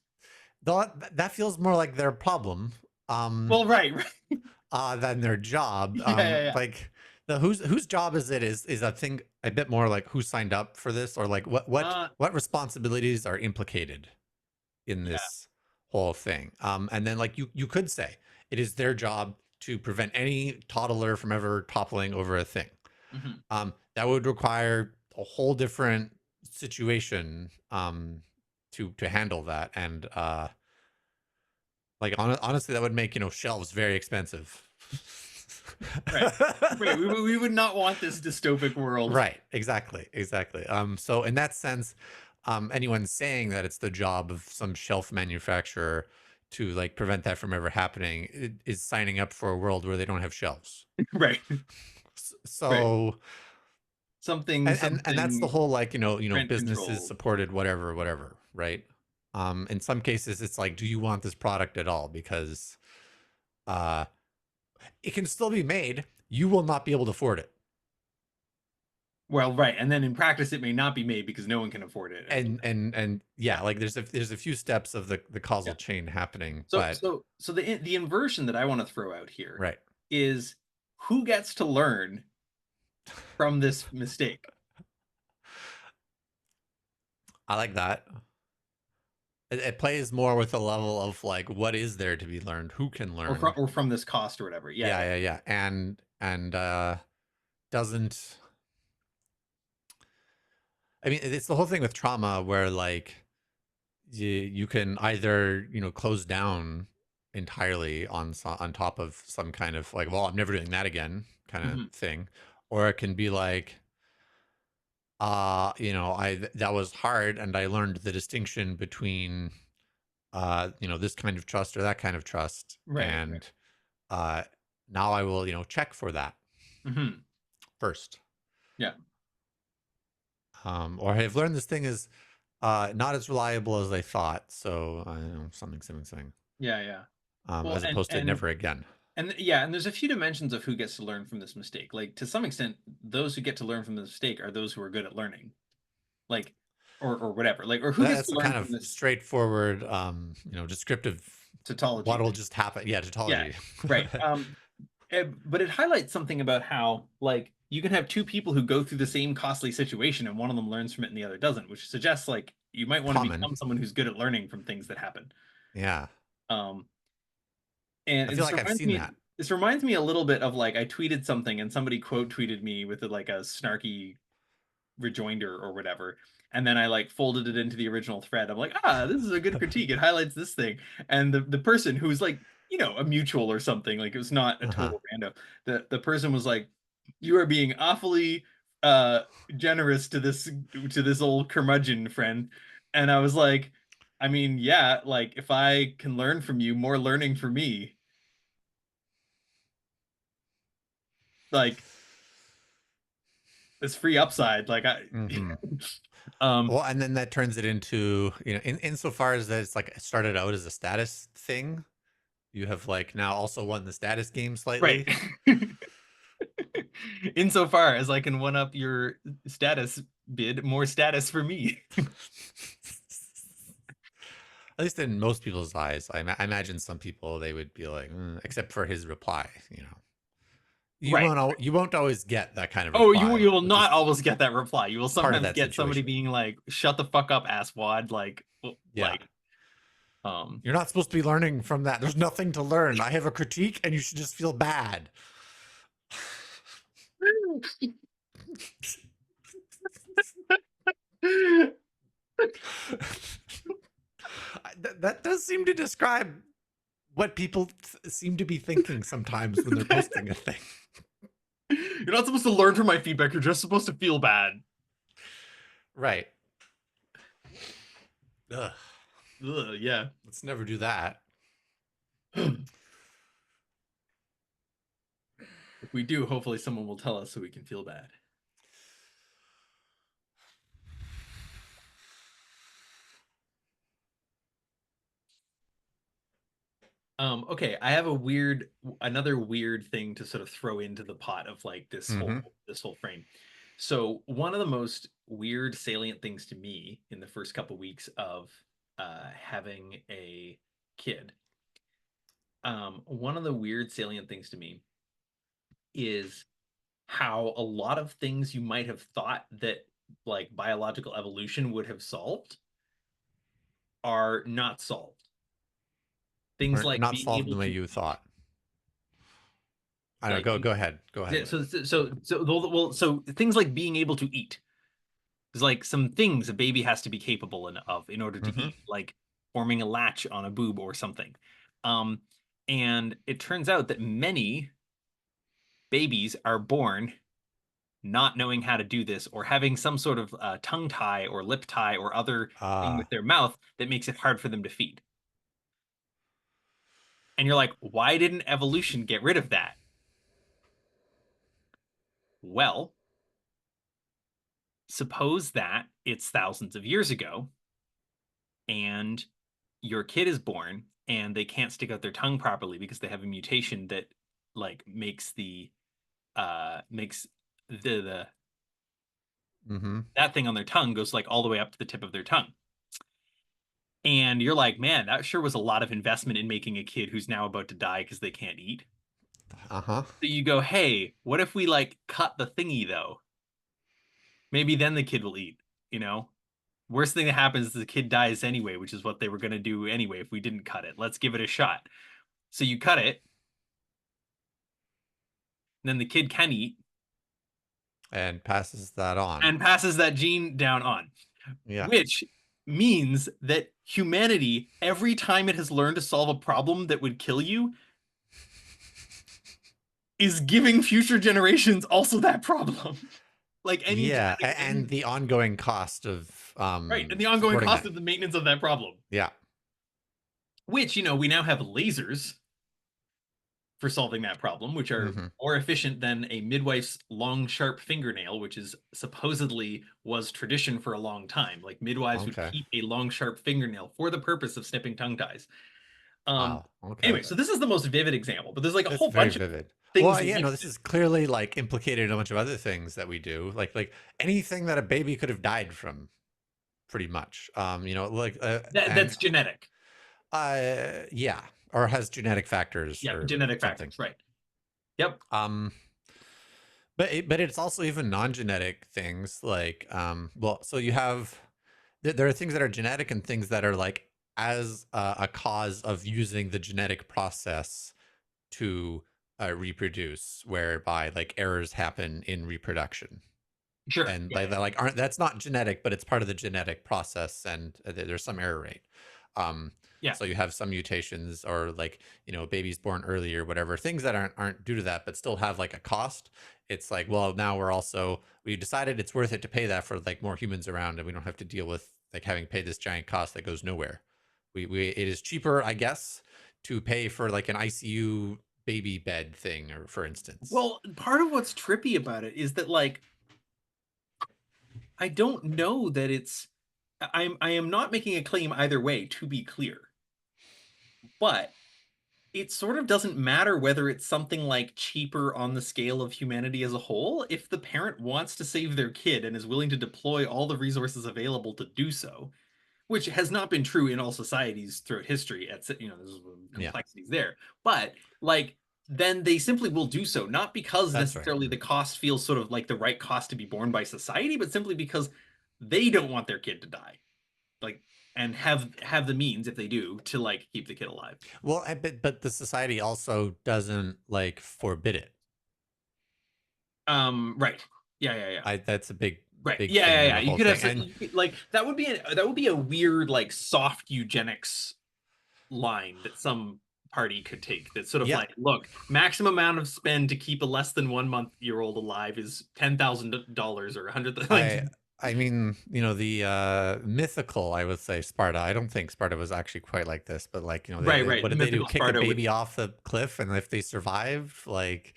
Though that feels more like their problem. Well, right, right. Than their job. Yeah, yeah, yeah. Like the whose job is it is I think a bit more like who signed up for this, or like Uh, what responsibilities are implicated in yeah. this whole thing. And then like you could say it is their job to prevent any toddler from ever toppling over a thing. Mhm. That would require a whole different situation to handle that, and like honestly, that would make shelves very expensive. Right. Right. We would not want this dystopic world. Right. Exactly. Exactly. So in that sense, anyone saying that it's the job of some shelf manufacturer to like prevent that from ever happening is signing up for a world where they don't have shelves. Right. Right. So Something, and that's the something whole like rent businesses control. supported whatever, right? In some cases it's like, do you want this product at all? Because uh it can still be made, you will not be able to afford it. Well, right. And then in practice, it may not be made because no one can afford it. And Yeah. yeah, like there's a few steps of the Yeah. causal chain happening, So, but so the inversion that I want to throw out here right. is who gets to learn from this mistake, I like that. It plays more with a level of like, what is there to be learned, who can learn. or from this cost or whatever. Yeah. Yeah. Yeah. And doesn't I mean, it's the whole thing with trauma where like you can either close down entirely on top of some kind of like, well, I'm never doing that again kind of Mhm. thing, or it can be like, that was hard and I learned the distinction between this kind of trust or that kind of trust, Right. Right. and uh now I will check for that Hmm. first. Yeah. Or I've learned this thing is not as reliable as I thought, so something Yeah. Yeah. Well, as opposed to never again. yeah, and there's a few dimensions of who gets to learn from this mistake. Like to some extent, those who get to learn from the mistake are those who are good at learning. Like, or whatever. Like, or who gets That's to a learn kind from of this straightforward descriptive tautology what will thing. just happen. Yeah, Yeah. tautology. Right. But it highlights something about how like you can have two people who go through the same costly situation and one of them learns from it and the other doesn't, which suggests like you might want to Common. become someone who's good at learning from things that happen. Yeah, Um, and I feel like I've seen that. this reminds me a little bit of like I tweeted something and somebody quote tweeted me with like a snarky rejoinder or whatever. And then I like folded it into the original thread. I'm like, this is a good critique. It highlights this thing. And the person who's like, a mutual or something, like it was not a Uh-huh. total random. The person was like, you are being awfully uh generous to this old curmudgeon friend. And I was like, I mean, yeah, like if I can learn from you, more learning for me. Like it's free upside. Like I Hmm. um Well, and then that turns it into, insofar as that it's like it started out as a status thing, you have like now also won the status game right. slightly. Insofar as I can one up your status bid, more status for me. At least in most people's eyes. I imagine some people, they would be like, except for his reply, Right. You won't always get that kind of Oh, you reply, will which not is always get that reply. You will part of sometimes that get somebody situation. being like, "Shut the fuck up, asswad." Yeah. Um. You're not supposed to be learning from that. There's nothing to learn. I have a critique and you should just feel bad. That does seem to describe what people seem to be thinking sometimes when they're posting a thing. You're not supposed to learn from my feedback. You're just supposed to feel bad. Right. Ugh. Ugh, yeah. Let's never do that. If we do, hopefully someone will tell us so we can feel bad. Okay, I have another weird thing to sort of throw into the pot of like Mm-hmm. this whole frame. So one of the most weird salient things to me in the first couple weeks of having a kid, one of the weird salient things to me is how a lot of things you might have thought that like biological evolution would have solved are not solved. Things Or like not being solved in able the way to you eat, thought. I don't like know. Go ahead. Go ahead yeah, with it. so things like being able to eat. There's like some things a baby has to be capable of in order to Mm-hmm. eat, like forming a latch on a boob or something. Um, and it turns out that many babies are born not knowing how to do this or having some sort of tongue tie or lip tie or other thing with Ah, their mouth that makes it hard for them to feed. And you're like, why didn't evolution get rid of that? Well, suppose that it's thousands of years ago and your kid is born and they can't stick out their tongue properly because they have a mutation that like makes the mm-hmm. that thing on their tongue goes like all the way up to the tip of their tongue. And you're like, man, that sure was a lot of investment in making a kid who's now about to die because they can't eat. Uh-huh. So you go, hey, what if we like cut the thingy though? Maybe then the kid will eat, you know? Worst thing that happens is the kid dies anyway, which is what they were going to do anyway if we didn't cut it. Let's give it a shot. So you cut it, then the kid can eat And passes that on. and passes that gene down on, Yeah. which means that humanity, every time it has learned to solve a problem that would kill you, is giving future generations also that problem. Like any Yeah, genetic and thing, the ongoing cost of right? And the ongoing supporting cost that. of the maintenance of that problem, Yeah. which, you know, we now have lasers for solving that problem, which are Mm-hmm. more efficient than a midwife's long, sharp fingernail, which is supposedly was tradition for a long time. Like midwives would Okay. keep a long, sharp fingernail for the purpose of snipping tongue ties. Um, Wow. Okay. anyway, so this is the most vivid example, but there's like a It's whole very bunch of vivid. things Well, yeah, no, like this this. is clearly like implicated in a bunch of other things that we do. Like anything that a baby could have died from, pretty much. Like and That's genetic. yeah, or has genetic factors Yeah, or genetic something. factors, right? Yep. Um but it's also even non-genetic things like well, so you have there are things that are genetic and things that are like as a cause of using the genetic process to reproduce, whereby like errors happen in reproduction, Sure. and Yeah, like yeah. that like aren't that's not genetic, but it's part of the genetic process, and there's some error rate. um Yeah. so you have some mutations, or like, babies born early or whatever, things that aren't due to that but still have like a cost. It's like, well, now we decided it's worth it to pay that for like more humans around, and we don't have to deal with like having paid this giant cost that goes nowhere. We it is cheaper, I guess, to pay for like an ICU baby bed thing, or for instance. Well, part of what's trippy about it is that like I don't know that it's I am not making a claim either way, to be clear. But it sort of doesn't matter whether it's something like cheaper on the scale of humanity as a whole. If the parent wants to save their kid and is willing to deploy all the resources available to do so, which has not been true in all societies throughout history, there's Yeah, complexities there, but like then they simply will do so, not because that's right. necessarily the cost feels sort of like the right cost to be borne by society, but simply because they don't want their kid to die, like, and have the means, if they do, to like keep the kid alive. Well, but the society also doesn't like forbid it. Right. Yeah, yeah, yeah. I That's a big Right. big Yeah, yeah, thing in yeah. the You whole could have thing. said And like that would be a weird like soft eugenics line that some party could take. That's sort of yeah, like, look, maximum amount of spend to keep a less than 1 month year old alive is $10,000 or 100. Like, I I mean, the mythical, I would say, Sparta. I don't think Sparta was actually quite like this, but like, right, what right. The did they do? mythical Kick a Sparta would, baby off the cliff, and if they survived, like,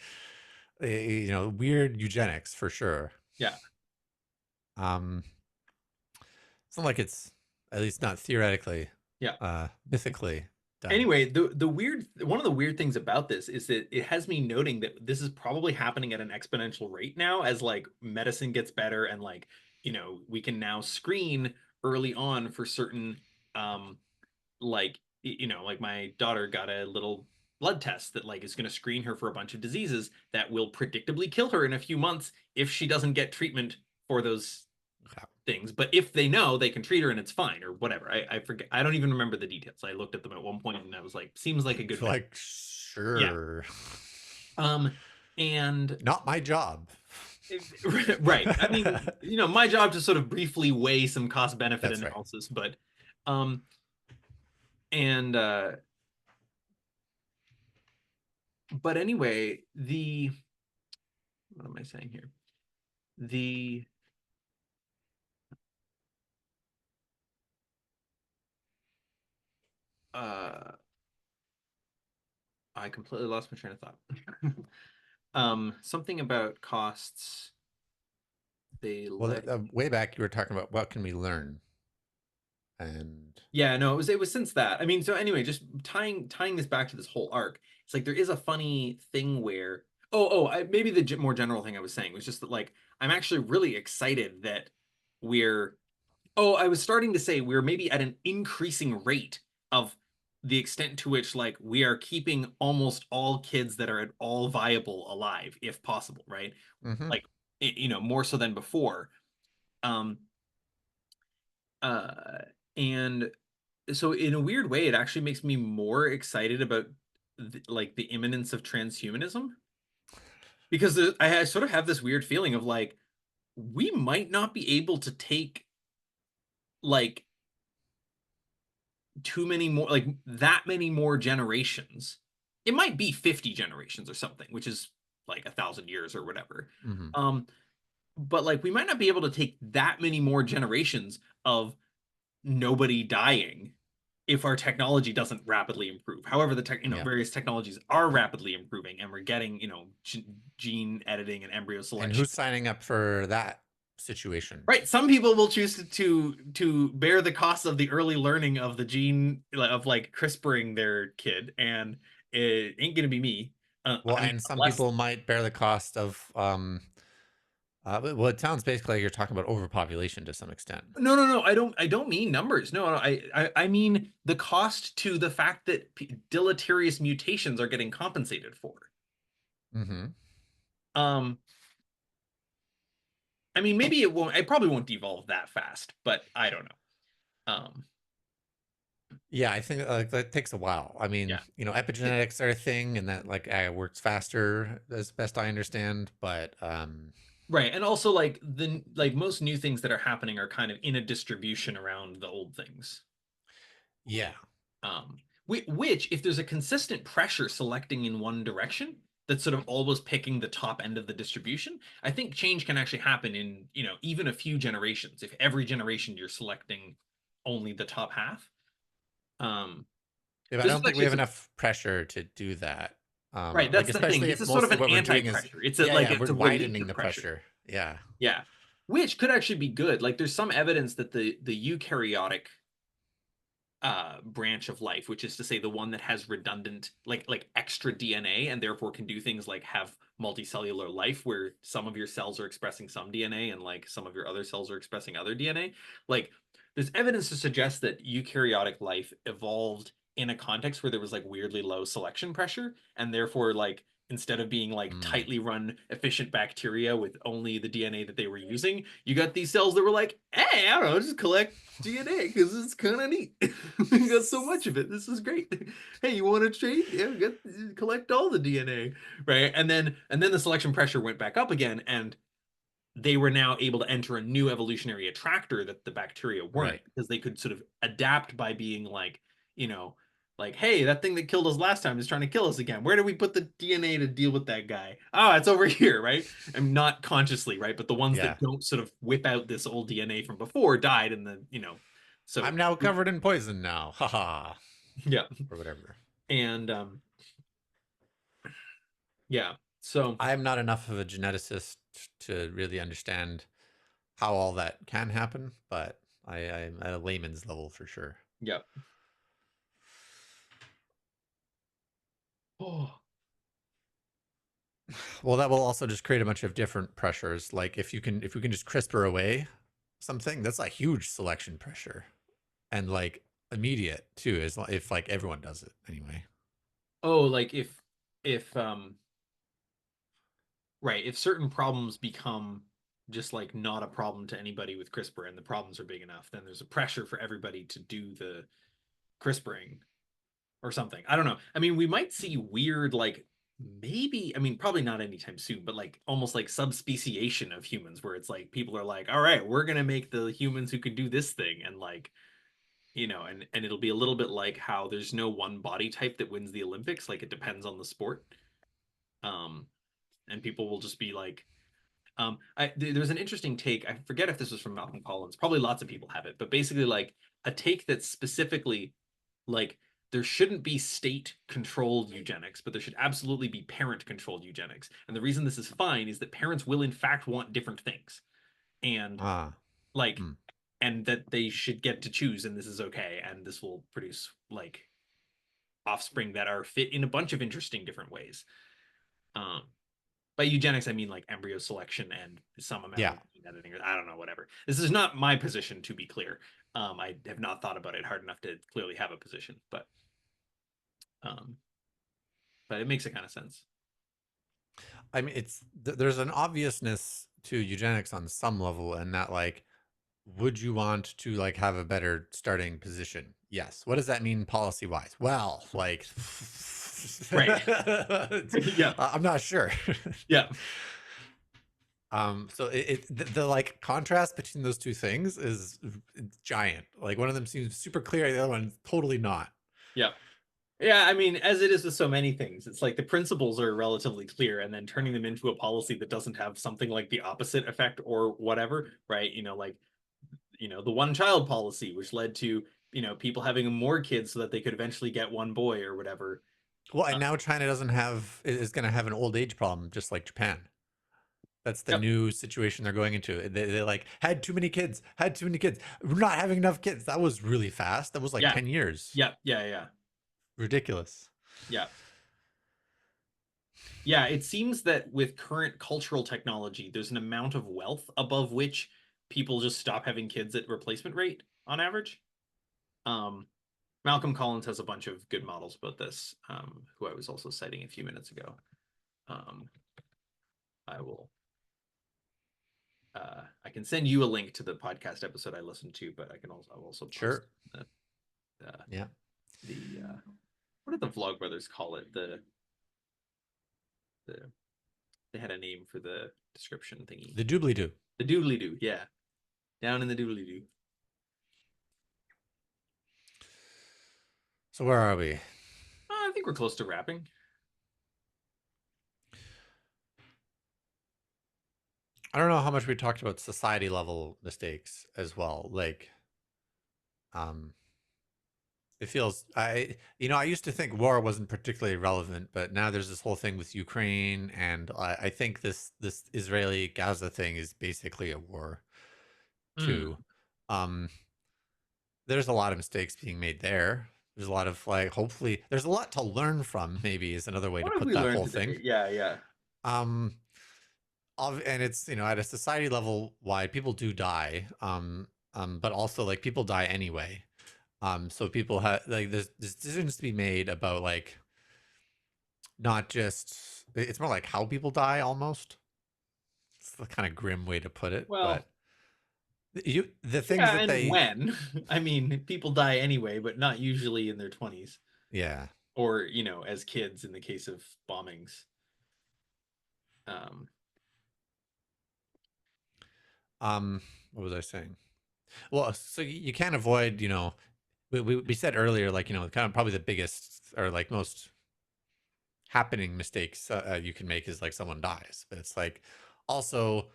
weird eugenics for sure. yeah, Um, it's not like it's, at least not theoretically, yeah. mythically. Done. Anyway, the weird one of the weird things about this is that it has me noting that this is probably happening at an exponential rate now as like medicine gets better and like, we can now screen early on for certain like like my daughter got a little blood test that like is going to screen her for a bunch of diseases that will predictably kill her in a few months if she doesn't get treatment for those Yeah. things. But if they know, they can treat her and it's fine or whatever. I forget. I don't even remember the details. I looked at them at one point and I was like, seems like a good thing. Like, Yeah. sure. And Not my job. right. I mean, my job to sort of briefly weigh some cost benefit That's right. analysis, but and but anyway, what am I saying here? The I completely lost my train of thought. Something about costs. They Well, let way back you were talking about what can we learn, and Yeah, no, it was since that. I mean, so anyway, just tying this back to this whole arc. It's like there is a funny thing where maybe the more general thing I was saying was just that like I'm actually really excited that we're I was starting to say we're maybe at an increasing rate of the extent to which like we are keeping almost all kids that are at all viable alive if possible, right? mm-hmm. Like more so than before. Um uh and so in a weird way, it actually makes me more excited about like the imminence of transhumanism because I sort of have this weird feeling of like we might not be able to take like too many more like that many more generations. It might be 50 generations or something, which is like 1,000 years or whatever. Mm-hmm. But like we might not be able to take that many more generations of nobody dying if our technology doesn't rapidly improve. However, Yeah. various technologies are rapidly improving, and we're getting gene editing and embryo And selection. who's signing up for that situation? Right, some people will choose to bear the cost of the early learning of the gene of like CRISPRing their kid, and it ain't gonna be me. Well, I mean, and some unless people might bear the cost of well, it sounds basically like you're talking about overpopulation to some extent. no, I don't mean numbers. No, I mean the cost to the fact that deleterious mutations are getting compensated for. Mm-hmm. Um, I mean, maybe it won't. It probably won't devolve that fast, but I don't know. Yeah, I think that takes a while. I mean, Yeah, epigenetics are a thing, and that like works faster, as best I understand. But right. And also, like most new things that are happening are kind of in a distribution around the old things. yeah, Um, which, if there's a consistent pressure selecting in one direction, that's sort of always picking the top end of the distribution, I think change can actually happen in even a few generations. If every generation you're selecting only the top half. Um, yeah, but I this is don't think we actually have enough pressure to do that. Right, Like that's the thing. especially This if is sort of mostly an what we're doing is, anti-pressure. It's yeah, it's we're a relief widening of the pressure. pressure. Yeah. Yeah. Which could actually be good. Like there's some evidence that the eukaryotic branch of life, which is to say the one that has redundant like extra DNA and therefore can do things like have multicellular life where some of your cells are expressing some DNA and like some of your other cells are expressing other DNA. Like there's evidence to suggest that eukaryotic life evolved in a context where there was like weirdly low selection pressure and therefore like instead of being like Mm. tightly run efficient bacteria with only the DNA that they were using, you got these cells that were like, hey, I don't know, just collect DNA because it's kind of neat. We got so much of it. This is great. Hey, you want to trade? Yeah, collect all the DNA, right? And then the selection pressure went back up again, and they were now able to enter a new evolutionary attractor that the bacteria weren't Right. because they could sort of adapt by being like, you know, like, hey, that thing that killed us last time is trying to kill us again. Where do we put the DNA to deal with that guy? Oh, it's over here, right? And not consciously, right? But the ones Yeah. that don't sort of whip out this old DNA from before died in the, so I'm now covered in poison now. Haha. yeah. Or whatever. And yeah. So I'm not enough of a geneticist to really understand how all that can happen, but I'm at a layman's level for sure. yeah. Oh, Well, that will also just create a bunch of different pressures. Like if we can just CRISPR away something, that's a huge selection pressure, and like immediate too, is if like everyone does it anyway. oh, like if right, if certain problems become just like not a problem to anybody with CRISPR and the problems are big enough, then there's a pressure for everybody to do the CRISPRing or something. I don't know. I mean, we might see weird, like maybe, I mean, probably not anytime soon, but like almost like subspeciation of humans where it's like people are like, all right, we're gonna make the humans who can do this thing and like, and it'll be a little bit like how there's no one body type that wins the Olympics, like it depends on the sport. Um, and people will just be like, there's an interesting take. I forget if this was from Malcolm Collins. Probably lots of people have it, but basically, like a take that's specifically like there shouldn't be state-controlled eugenics, but there should absolutely be parent-controlled eugenics. And the reason this is fine is that parents will, in fact, want different things, and Ah, like, hmm. and that they should get to choose, and this is okay, and this will produce like offspring that are fit in a bunch of interesting different ways. Um, by eugenics, I mean like embryo selection and some amount Yeah. of gene editing, or I don't know, whatever. This is not my position, to be clear. I have not thought about it hard enough to clearly have a position, um, but it makes a kind of sense. I mean, there's an obviousness to eugenics on some level, and that like, would you want to like have a better starting position? Yes. What does that mean policy wise? Well, like, Right. Yeah. I'm not sure. Yeah. So the like contrast between those two things is giant. Like one of them seems super clear, the other one totally not. Yeah. Yeah. I mean, as it is with so many things, it's like the principles are relatively clear, and then turning them into a policy that doesn't have something like the opposite effect or whatever, right? Like, the one child policy, which led to, people having more kids so that they could eventually get one boy or whatever. Well, and now China doesn't have is going to have an old age problem just like Japan. That's the Yep. new situation they're going into. They like had too many kids, had too many kids. We're not having enough kids. That was really fast. That was like Yeah. 10 years. Yeah. Yeah. Yeah. Ridiculous. Yeah. Yeah, it seems that with current cultural technology, there's an amount of wealth above which people just stop having kids at replacement rate on average. Um, Malcolm Collins has a bunch of good models about this, who I was also citing a few minutes ago. Um, I will, I can send you a link to the podcast episode I listened to, but I'll also post Sure. the, uh, Yeah. what did the Vlogbrothers call it? The they had a name for the description thingy. The doobly doo. The doodly doo, yeah. Down in the doodly doo. So where are we? I think we're close to wrapping. I don't know how much we talked about society level mistakes as well. Like, um, it feels I used to think war wasn't particularly relevant, but now there's this whole thing with Ukraine, and I think this Israeli Gaza thing is basically a war Mm. too. Um, there's a lot of mistakes being made there. There's a lot of like, hopefully, there's a lot to learn from. Maybe is another way to What have put we that learned whole thing. today? Yeah, yeah. Um, and it's at a society level wide, people do die. But also like people die anyway. So people have like there's decisions to be made about like not just it's more like how people die almost. It's the kind of grim way to put it, but Well, the things yeah, that and they when? I mean, people die anyway, but not usually in their 20s yeah. or, as kids in the case of bombings. Um, What was I saying? Well, so you can't avoid, we said earlier, like, kind of probably the biggest or like most happening mistakes you can make is like someone dies. But it's like also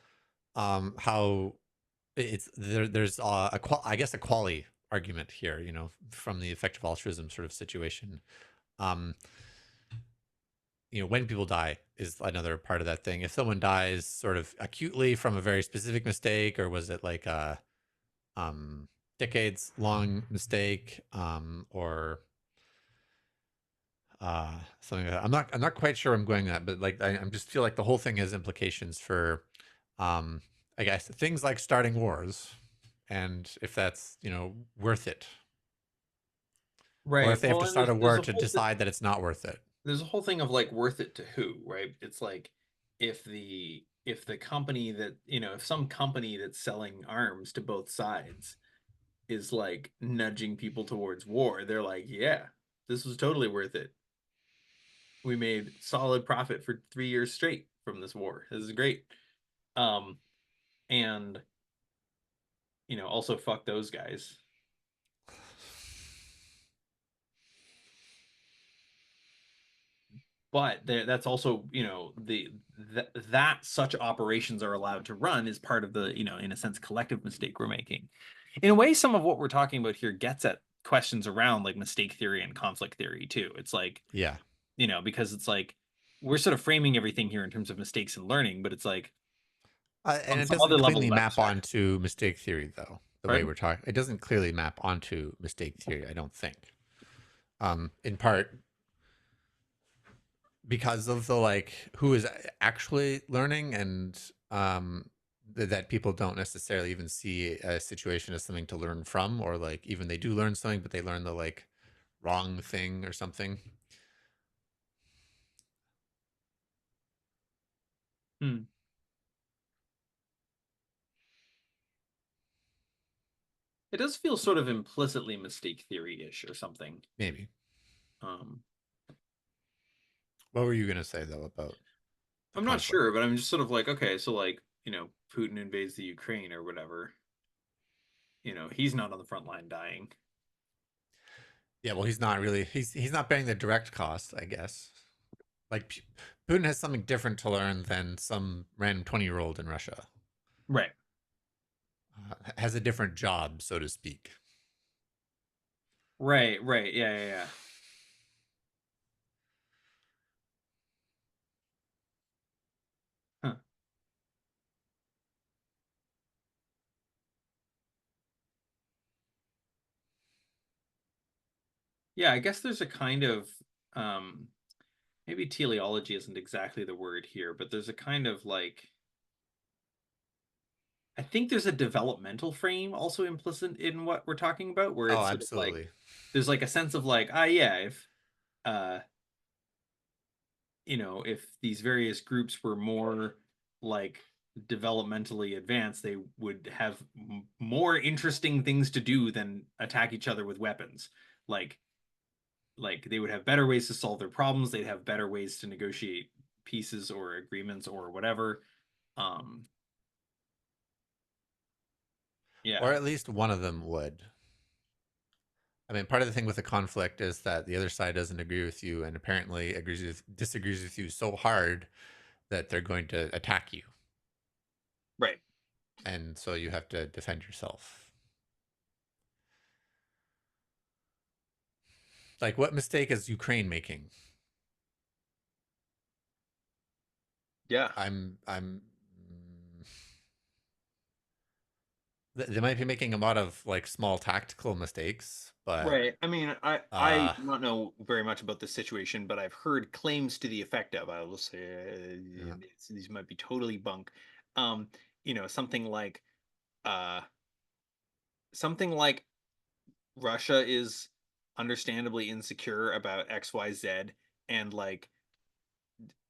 how it's there's I guess a quality argument here, from the effective altruism sort of situation. Um, when people die is another part of that thing. If someone dies sort of acutely from a very specific mistake, or was it like a decades long mistake, or Something like that. I'm not quite sure I'm going at, but like I'm just feel like the whole thing has implications for, um, I guess things like starting wars, and if that's worth it, or if Right. they have Well, to and start a there's war a to whole decide that it's not worth it. there's a whole thing of like worth it to who, right? It's like if the company that, if some company that's selling arms to both sides is like nudging people towards war, they're like, yeah, this was totally worth it. We made solid profit for 3 years straight from this war. This is great. Um, and also fuck those guys. But that's also, that such operations are allowed to run is part of the, in a sense, collective mistake we're making. In a way, some of what we're talking about here gets at questions around like mistake theory and conflict theory too. It's like, Yeah, because it's like we're sort of framing everything here in terms of mistakes and learning, but it's like and on it some doesn't other level cleanly of map abstraction. onto mistake theory though. The way Pardon? we're talking, it doesn't clearly map onto mistake theory. I don't think. In part because of the like who is actually learning, and that people don't necessarily even see a situation as something to learn from, or like even they do learn something but they learn the like wrong thing or something. Hmm. It does feel sort of implicitly mistake theory-ish or something. Maybe. Um, What were you going to say though about the I'm not conflict? sure, but I'm just sort of like, okay, so like, Putin invades the Ukraine or whatever. He's not on the front line dying. Yeah, well, he's not bearing the direct cost, I guess. Like Putin has something different to learn than some random 20-year-old in Russia. Right. Has a different job, so to speak. Right, right. Yeah, yeah, yeah. Huh. Yeah, I guess there's a kind of um maybe teleology isn't exactly the word here, but there's a kind of like I think there's a developmental frame also implicit in what we're talking about, where Oh, it's sort of like absolutely. there's like a sense of like, ah, yeah, if uh if these various groups were more like developmentally advanced, they would have more interesting things to do than attack each other with weapons. Like they would have better ways to solve their problems. They'd have better ways to negotiate pieces or agreements or whatever. Um, Or yeah, at least one of them would. I mean, part of the thing with a conflict is that the other side doesn't agree with you, and apparently disagrees with you so hard that they're going to attack you, Right. and so you have to defend yourself. Like, what mistake is Ukraine making? Yeah. I'm. They might be making a lot of like small tactical mistakes, but Right. I mean, I uh, do not know very much about this situation, but I've heard claims to the effect of, I will say, yeah. these might be totally bunk. Um, something like uh something like Russia is understandably insecure about XYZ, and like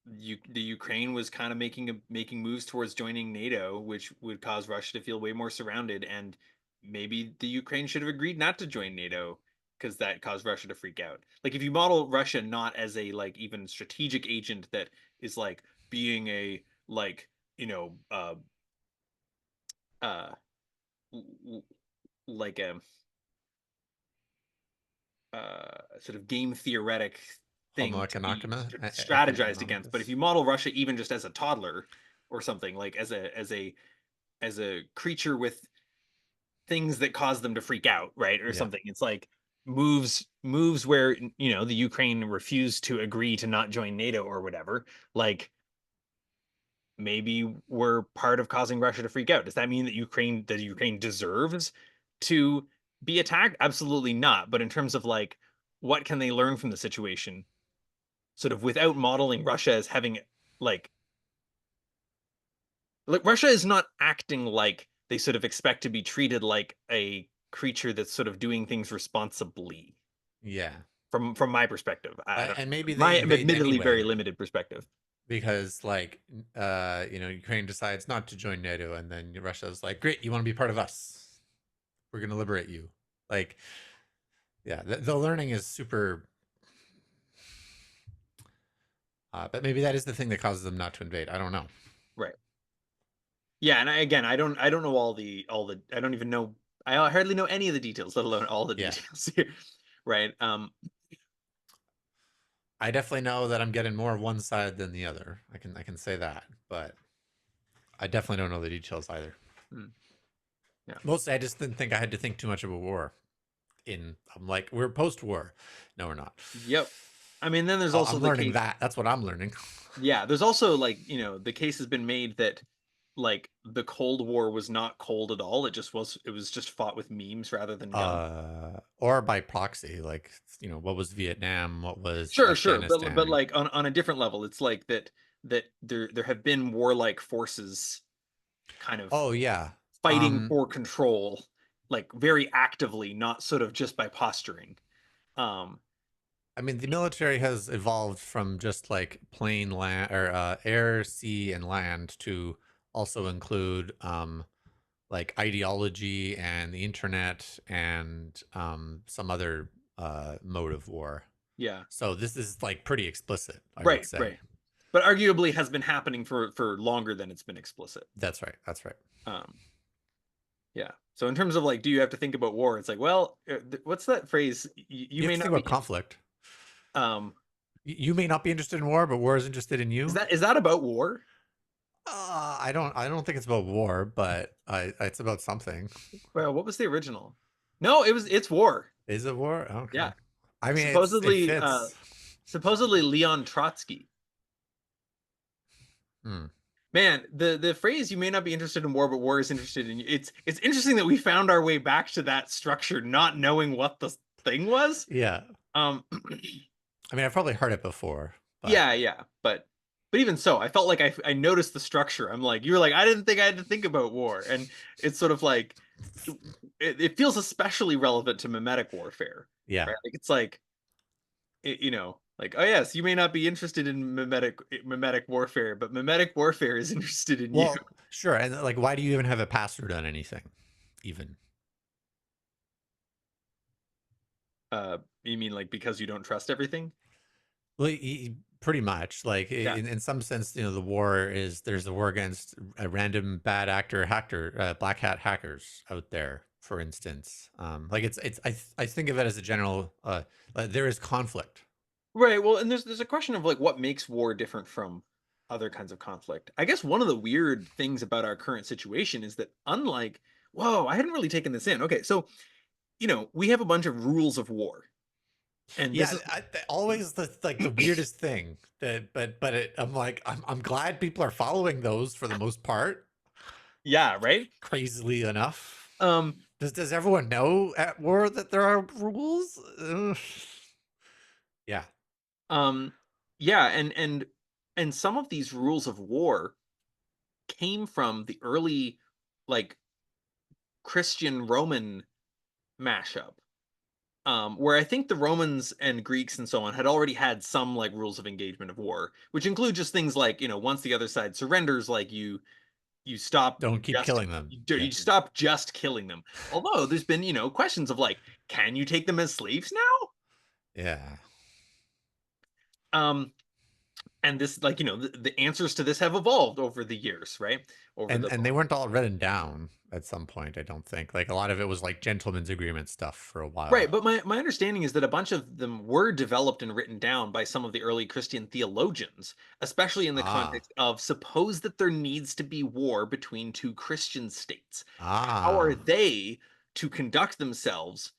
the Ukraine was kind of making moves towards joining NATO, which would cause Russia to feel way more surrounded, and maybe the Ukraine should have agreed not to join NATO because that caused Russia to freak out. Like if you model Russia not as a like even strategic agent that is like being a like you know uh like a sort of game theoretic Homo thing to be strategized against. But if economicus. you model Russia even just as a toddler or something, like as a creature with things that cause them to freak out, right, or Yeah. something, it's like moves where the Ukraine refused to agree to not join NATO or whatever, like maybe we're part of causing Russia to freak out. Does that mean that Ukraine deserves to be attacked? Absolutely not. But in terms of like what can they learn from the situation? sort of without modeling Russia as having like Russia is not acting like they sort of expect to be treated like a creature that's sort of doing things responsibly. Yeah. From my perspective, I don't And maybe they my invade admittedly very anyway limited perspective. because, like, Ukraine decides not to join NATO, and then Russia's like, "Great, you want to be part of us? We're going to liberate you." Like, yeah, the learning is super. But maybe that is the thing that causes them not to invade. I don't know. Right. Yeah, and I don't know all the I don't even know I hardly know any of the details, let alone all the Yeah. details here. Right. I definitely know that I'm getting more one side than the other. I can say that, but I definitely don't know the details either. Yeah. Mostly, I just didn't think I had to think too much of a war. I'm like, we're post-war. No, we're not. Yep. I mean, then there's also I'm the learning case. that. That's what I'm learning. Yeah, there's also like, the case has been made that like the Cold War was not cold at all. It was just fought with memes rather than guns. Or by proxy, like, what was Vietnam? What was Sure, but Afghanistan? like on a different level, it's like that there have been warlike forces kind of Oh yeah. fighting for control, like very actively, not sort of just by posturing. Um, I mean, the military has evolved from just like plain land or air, sea, and land to also include like ideology and the internet and some other mode of war. yeah, So this is like pretty explicit, I would right, say. right. But arguably has been happening for longer than it's been explicit. That's right. That's right. Um, yeah. So in terms of like, do you have to think about war? It's like, well, what's that phrase? You You have may to think not be. about conflict. Um, You may not be interested in war, but war is interested in you. is that about war? I don't think it's about war, but it's about something. Well, what was the original? No, it's war. Is it war? Okay. Yeah. I mean, it Supposedly, fits. supposedly Leon Trotsky. Hmm. Man, the phrase "you may not be interested in war, but war is interested in you." It's interesting that we found our way back to that structure, not knowing what the thing was. Yeah. Um, I mean, I've probably heard it before, but yeah, but even so, I felt like I noticed the structure. I'm like, you were like, I didn't think I had to think about war, and it's sort of like it feels especially relevant to mimetic warfare, yeah. right? Like it's like like, oh yes, you may not be interested in mimetic warfare, but mimetic warfare is interested in you. Well, sure. And like, why do you even have a password on anything? Even. You mean like because you don't trust everything? Well, pretty much. Like Yeah. in some sense, there's a war against a random bad black hat hackers out there, for instance. Like I think of it as a general. There is conflict. Right. Well, and there's a question of like what makes war different from other kinds of conflict. I guess one of the weird things about our current situation is that unlike, whoa, I hadn't really taken this in. Okay, so we have a bunch of rules of war, and this Yeah, is always the weirdest thing. I'm like I'm glad people are following those for the most part. yeah, right. Crazily enough, Um, does everyone know at war that there are rules? Yeah. um, yeah, and some of these rules of war came from the early like Christian Roman mashup. Where I think the Romans and Greeks and so on had already had some like rules of engagement of war, which include just things like once the other side surrenders, like you stop Don't keep just killing them. you stop just killing them. Although there's been questions of like, can you take them as slaves now? Yeah. Um, and this like the answers to this have evolved over the years, right? Over the And they weren't all written down at some point, I don't think. Like a lot of it was like gentleman's agreement stuff for a Right, while. but my understanding is that a bunch of them were developed and written down by some of the early Christian theologians, especially in the Ah. context of suppose that there needs to be war between two Christian states. How are Ah. they to conduct themselves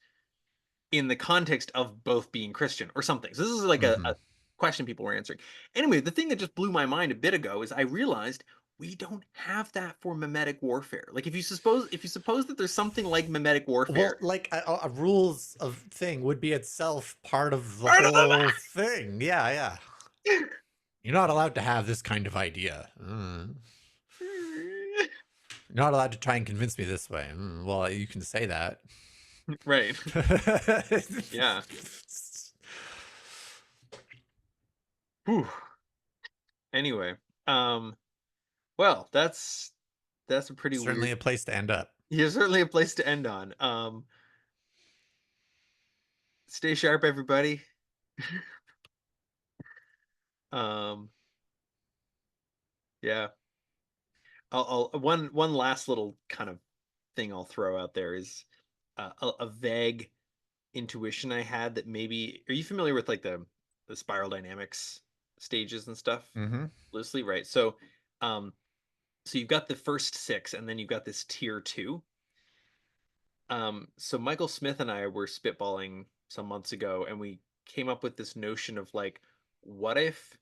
in the context of both being Christian or something? So this is like Hmm. a question people were answering. Anyway, the thing that just blew my mind a bit ago is I realized we don't have that for mimetic warfare. Like if you suppose that there's something like mimetic Well, warfare, like a rules of thing would be itself part of the whole thing. Yeah, yeah. You're not allowed to have this kind of idea. You're not allowed to try and convince me this way. Well, you can say that. Right. Yeah. Whew. Anyway, well, that's a pretty Certainly weird. a place to end up. Yeah, certainly a place to end on. Stay sharp, everybody. Um, yeah. One last little kind of thing I'll throw out there is a vague intuition I had that maybe, are you familiar with like the spiral dynamics stages and stuff? Mm-hmm. Loosely, right? Um, so you've got the first six, and then you've got this tier two. So Michael Smith and I were spitballing some months ago, and we came up with this notion of like, what if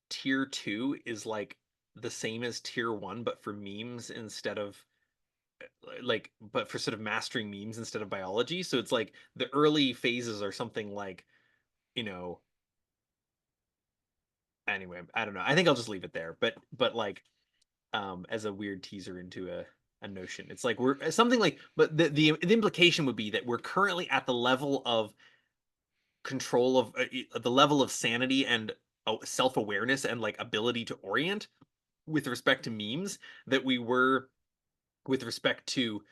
tier two is like the same as tier one, but for memes instead of like, but for sort of mastering memes instead of biology. So it's like the early phases are something like, you know, anyway, I don't know. I think I'll just leave it there. But like, as a weird teaser into a notion, it's like we're something like, but the implication would be that we're currently at the level of control of the level of sanity and self-awareness and like ability to orient with respect to memes that we were with respect to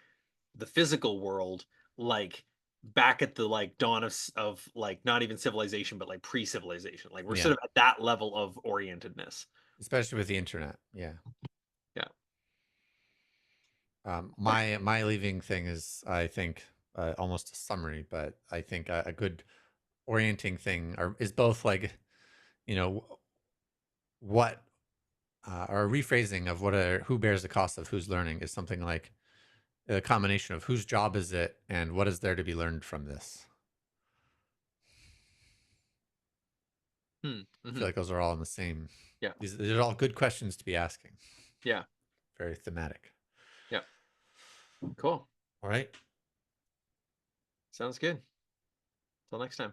the physical world, like back at the like dawn of like not even civilization but like pre-civilization. Like we're Yeah. sort of at that level of orientedness. Especially with the internet. Yeah. Yeah. My leaving thing is, I think, almost a summary, but I think a good orienting thing is both like, you know, what or a rephrasing of who bears the cost of who's learning is something like a combination of whose job is it and what is there to be learned from this. I feel Mm-hmm. like those are all in the same. Yeah. These are all good questions to be asking. Yeah. Very thematic. Yeah. Cool. All right. Sounds good. Till next time.